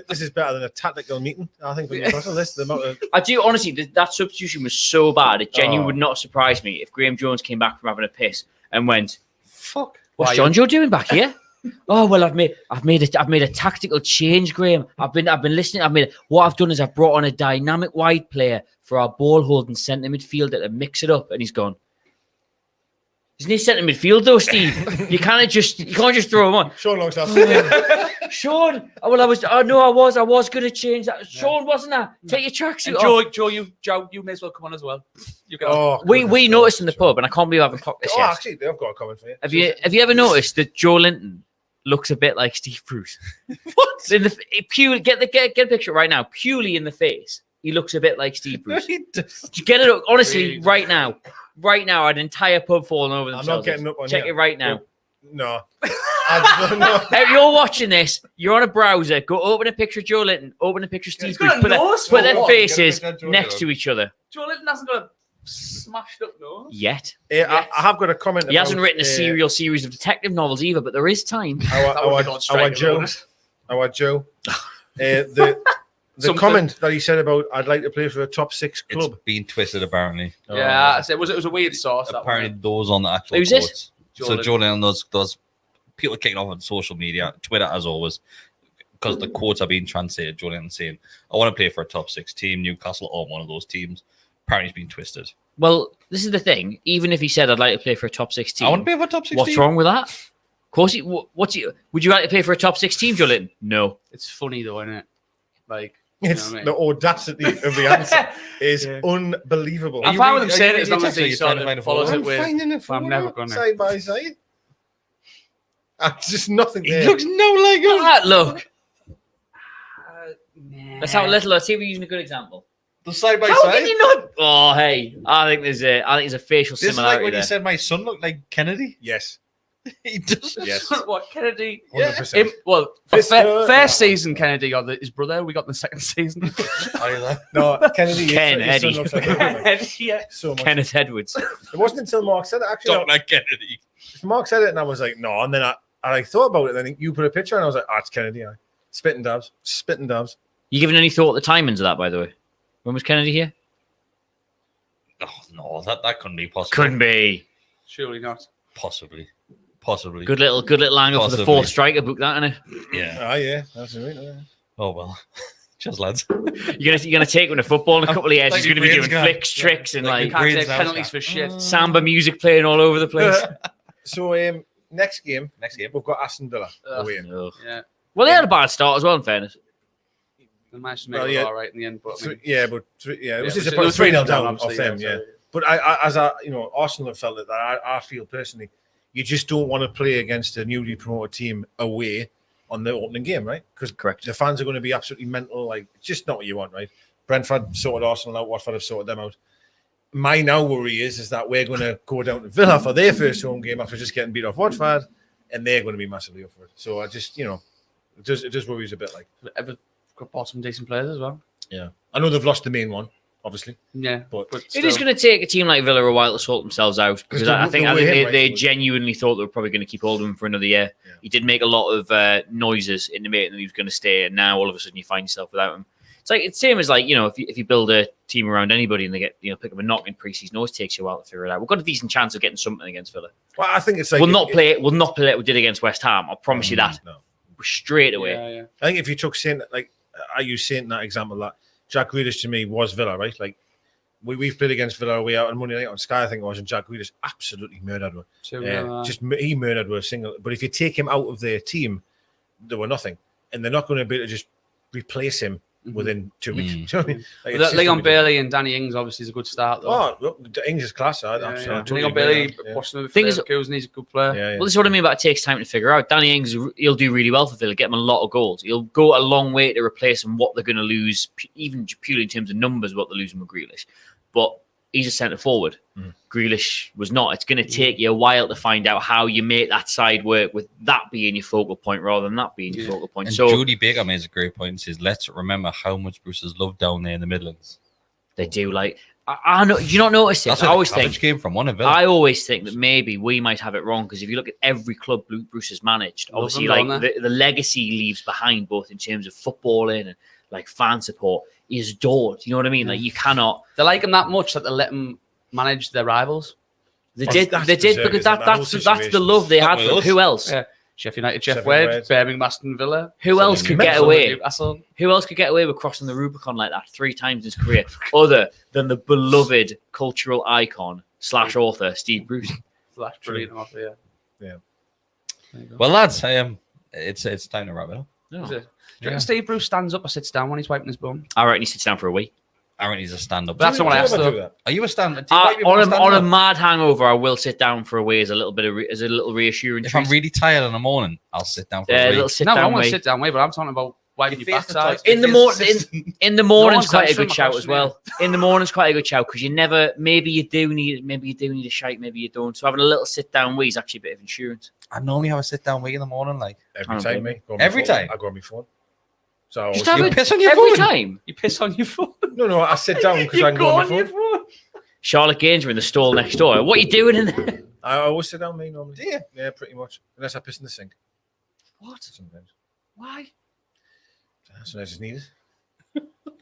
This is better than a tactical meeting, I think, for Newcastle. This, the amount of I do honestly. That substitution was so bad. It genuinely Oh. would not surprise me if Graham Jones came back from having a piss and went, fuck. "What's Why John Joe doing back here?" Oh well, I've made a tactical change, Graham. I've been listening. What I've done is I've brought on a dynamic wide player for our ball holding centre midfielder to mix it up, and he's gone. Isn't he centre midfield though, Steve? you can't just throw him on. Sean Longstaff. Sean, well, I was going to change that. Sean, wasn't that? Take your tracksuit And off. Joe, you may as well come on as well. You can. Oh, We goodness noticed in the gracious. pub, and I can't believe I haven't clocked this Oh, yet. actually, they've got a comment for you. Have you ever noticed that Joe Linton looks a bit like Steve Bruce? What? In the purely get a picture right now. Purely in the face, he looks a bit like Steve Bruce. Get it up, honestly, right now. Right now, an entire pub falling over I'm themselves. not getting up on Check here. it right now. No. No. If you're watching this, you're on a browser. Go open a picture of Joe Linton. Open a picture of Steve He's Bruce. got a nose Put for their what? faces Get a picture of Joe next Linton. to each other. Joe Linton hasn't got a smashed up nose. Yet. I have got a comment. He hasn't about, written a serial series of detective novels either, but there is time. That would be on strike Our at the Joe. moment. Our Joe. The Something. comment that he said about I'd like to play for a top 6 It's club. been twisted apparently. Yeah, I said it was a weird source. That Apparently, one. those on the actual Who's it? quotes. Joe So Linton. Joe Lennon, those people kicking off on social media, Twitter as always, because the quotes are being translated. Joe Lennon saying, "I want to play for a top 6 team. Newcastle or one of those teams." Apparently, it's been twisted. Well, this is the thing. Even if he said, I'd like to play for a top 6 team, I want to play for a top 6 what's team. wrong with that? Of course, would you like to play for a top 6 team, Joe Linton? No. It's funny though, isn't it? Like, It's you know what I mean? the audacity of the answer is Yeah. unbelievable. Are I'm you fine with really- him saying are it you as long as really he trying sort to find a of follows photo? it with. finding a I'm never gonna. side by side. Just nothing He there. looks no like Look at him. that look. Nah. Let's have a little. Let's see if we're using a good example. The side by How side. can you not? Oh, hey, I think there's a facial This is like similarity when there. you said my son looked like Kennedy. Yes. He does. Yes. What Kennedy? 100%. Well, This- first season Kennedy or his brother. We got in the second season. Either. No, Kennedy. Ken, his son Eddie. looks like him. Yeah. So much. Kenneth Edwards. It wasn't until Mark said it. Actually, Don't like Kennedy. Mark said it, and I was like, no. And then I thought about it. And then you put a picture, and I was like, it's Kennedy. Spitting dabs. You giving any thought to the timings of that, by the way? When was Kennedy here? Oh, No, that couldn't be possible. Couldn't be. Surely not. Possibly. Good little angle for the Possibly. fourth striker book, that, innit? Yeah. Yeah, that's right. Yeah. Oh well. Just lads. You're gonna take him to football in a couple of years. Like He's gonna be your doing brain's flicks, tricks, and Like You like can't Brains take out. penalties for shit. samba music playing all over the place. So next game Next game. we've got Aston Villa away. Ugh. Yeah. Well, they had a bad start as well, in fairness. The match made Well, it yeah. all right in the end, but I mean, It was just it was 3-0 3-0 down obviously, off them. yeah, Yeah, so- but Arsenal have felt it. That I feel personally, you just don't want to play against a newly promoted team away on the opening game, right? Because Correct. the fans are going to be absolutely mental. Like, it's just not what you want, right? Brentford sorted Arsenal out. Watford have sorted them out. My now worry is that we're going to go down to Villa for their first home game after just getting beat off Watford, and they're going to be massively up for it. So I just, it just worries a bit. Like, ever bought some decent players as well. yeah, I know they've lost the main one, obviously, Yeah, but It is going to take a team like Villa a while to sort themselves out because Because I think they were him, right? they genuinely thought they were probably going to keep hold of him for another year. Yeah. He did make a lot of noises intimating that he was going to stay, and now all of a sudden you find yourself without him. It's like it's same as like if you build a team around anybody and they get pick up a knock in pre-season, it always takes you a while to figure it out. We've got a decent chance of getting something against Villa. well, I think it's like We'll not play it like we did against West Ham. I'll promise you that No. straight away. Yeah. I think if you took Saint, like I use Saint in that example, that Jack Grealish to me was Villa, right? Like we've played against Villa away out on Monday night on Sky, I think it was, and Jack Grealish absolutely murdered one. He murdered with a single. But if you take him out of their team, they were nothing, and they're not going to be able to just replace him within 2 weeks. Do you know what I mean? Like, it's just Leon gonna be- Bailey and Danny Ings obviously is a good start though. Oh, look, the English class. I totally Leon agree Bailey, with that, watching him Thing for is- Leverkusen, he's a good player. yeah. Well, this is what I mean about it takes time to figure out. Danny Ings, he'll do really well for Villa, get him a lot of goals. He'll go a long way to replace him what they're going to lose, even purely in terms of numbers, what they're losing with Grealish. But he's a centre forward. Grealish was not. It's going to take you a while to find out how you make that side work with that being your focal point rather than that being your focal point. And So Judy Baker makes a great point. Says, let's remember how much Bruce is loved down there in the Midlands. they do like. I know. Do you not notice it? That's I where always the think. Cabbage came from. One of Villa. I always think that maybe we might have it wrong because if you look at every club Bruce has managed, Love obviously, them, like don't the legacy he leaves behind, both in terms of footballing and like fan support, is adored. You know what I mean? Like you cannot. They like him that much that they let him manage their rivals. They Well, did. that's They did deserved, because isn't it? That whole that's the situation. love they That had for him. was- Who else? Yeah. Sheffield United, Jeff Sheffield Wade, Wednesday. Birmingham, Aston Villa. Who else could get Mental. away? Newcastle. Who else could get away with crossing the Rubicon like that 3 times in his career, other than the beloved cultural icon / author Steve Bruce? Flash, brilliant offer, yeah. Yeah. There you go. Well, lads, it's time to wrap it up. Is it? Do you reckon Steve Bruce stands up or sits down when he's wiping his bum? I reckon he sits down for a week. Aaron needs a stand-up. That's not what I asked, though. that. Are you a stand-up? Do you wipe your bum On a stand-up? mad hangover, I will sit down for a way as a little bit of as a little reassurance. If I'm really tired in the morning, I'll sit down for a a little week. sit No, I down want to way. sit down way, but I'm talking about wiping your backside. In the in the morning's one's quite a answering good my shout as question, well. In the morning's quite a good shout because you never. Maybe you do need a shite, maybe you don't. So having a little sit down way is actually a bit of insurance. I normally have a sit-down week in the morning, like. Every time, mate. Go on my Every phone. time? I go on my phone. So I Just always, have You it piss on your every phone? time. You piss on your phone. no, I sit down because I can go on my phone. Charlotte Gainsborough in the stall next door. What are you doing in there? I always sit down, mate, normally. Do you? Yeah, pretty much. Unless I piss in the sink. What? Sometimes. Why? So I just need it.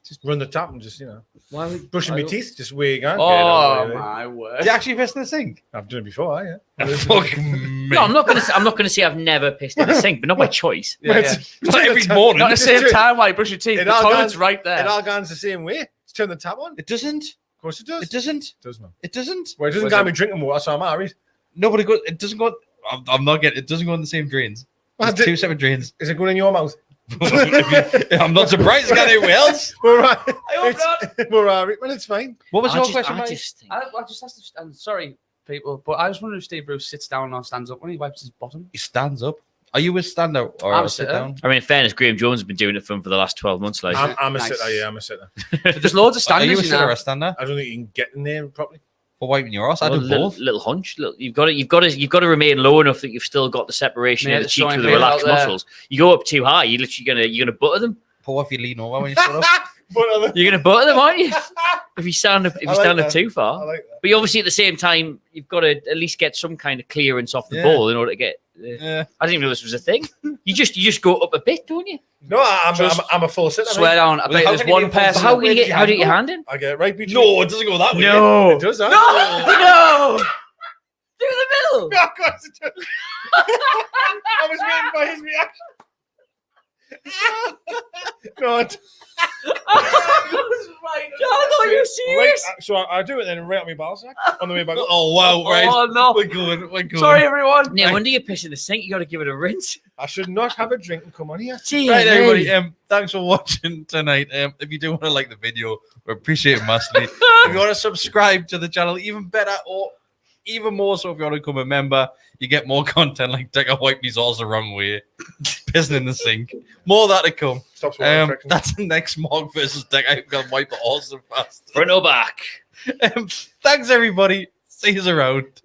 Just run the tap and just, Why? brushing my teeth, just where you go. Oh, my word. Do you actually piss in the sink? I've done it before, yeah. Fuck me. No, I'm not gonna say I've never pissed in the sink, but not by choice. Yeah, yeah. It's Not every the morning. Not at the Just same do it. time while you brush your teeth. It The all toilet's goes- right there. It all goes the same way. Just turn the tap on. It doesn't. Of course it does. It doesn't. It does, man. It doesn't. Well, it doesn't Was go it- me drinking water, so I'm married. Nobody goes. It doesn't go. I'm not getting. It doesn't go in the same drains. Well, It's 2 separate drains. Is it going in your mouth? I'm not surprised. It's got anywhere else. We're right. I hope not. We're all right. Well, it's fine. What was I your just- question, I mate? just think- I just asked I'm sorry, people, but I was wondering if Steve Bruce sits down or stands up when he wipes his bottom. He stands up. Are you a stand-up or I'm a a sitter. sit-down? I mean, in fairness, Graham Jones has been doing it for him for the last 12 months. Like, I'm a Nice. sitter. Yeah, I'm a sitter. But there's loads of Are standards. you a you sitter or know. a stander? I don't think you can get in there properly. For wiping your ass? I do little, both. little hunch. You've got to remain low enough that you've still got the separation Yeah, of the it's cheeks showing with the heel relaxed out there. muscles. You go up too high, you're gonna butter them. But what if you lean over when you sit up? You're gonna butter them, aren't you? If you stand up, I like stand up that. too I far. like that. But you obviously at the same time, you've got to at least get some kind of clearance off the Yeah. ball in order to get Yeah. I didn't even know this was a thing. You just go up a bit, don't you? No, I'm a full sitter. Swear down. I bet How there's can you one be a full person. How do you get Where did your hand in? I get right between. No, it doesn't go that way. It does. That. No. Through the middle. No, of course it does. I was waiting for his reaction. No, John, are you serious? right, so I do it then right on my ball sack on the way back up. Oh wow! Right. Oh no. We're going. Sorry, everyone. No wonder you piss in the sink. You got to give it a rinse. I should not have a drink and come on here. Right, everybody. Thanks for watching tonight. If you do want to like the video, we appreciate it massively. If you want to subscribe to the channel, even better, or even more so, if you want to become a member, you get more content like Deka wipe these balls the wrong way, pissing in the sink. More of that to come. Stop swallowing. That's the next Mark versus Deka. I'm gonna wipe the horse so fast. Front or back? Thanks, everybody. See you around.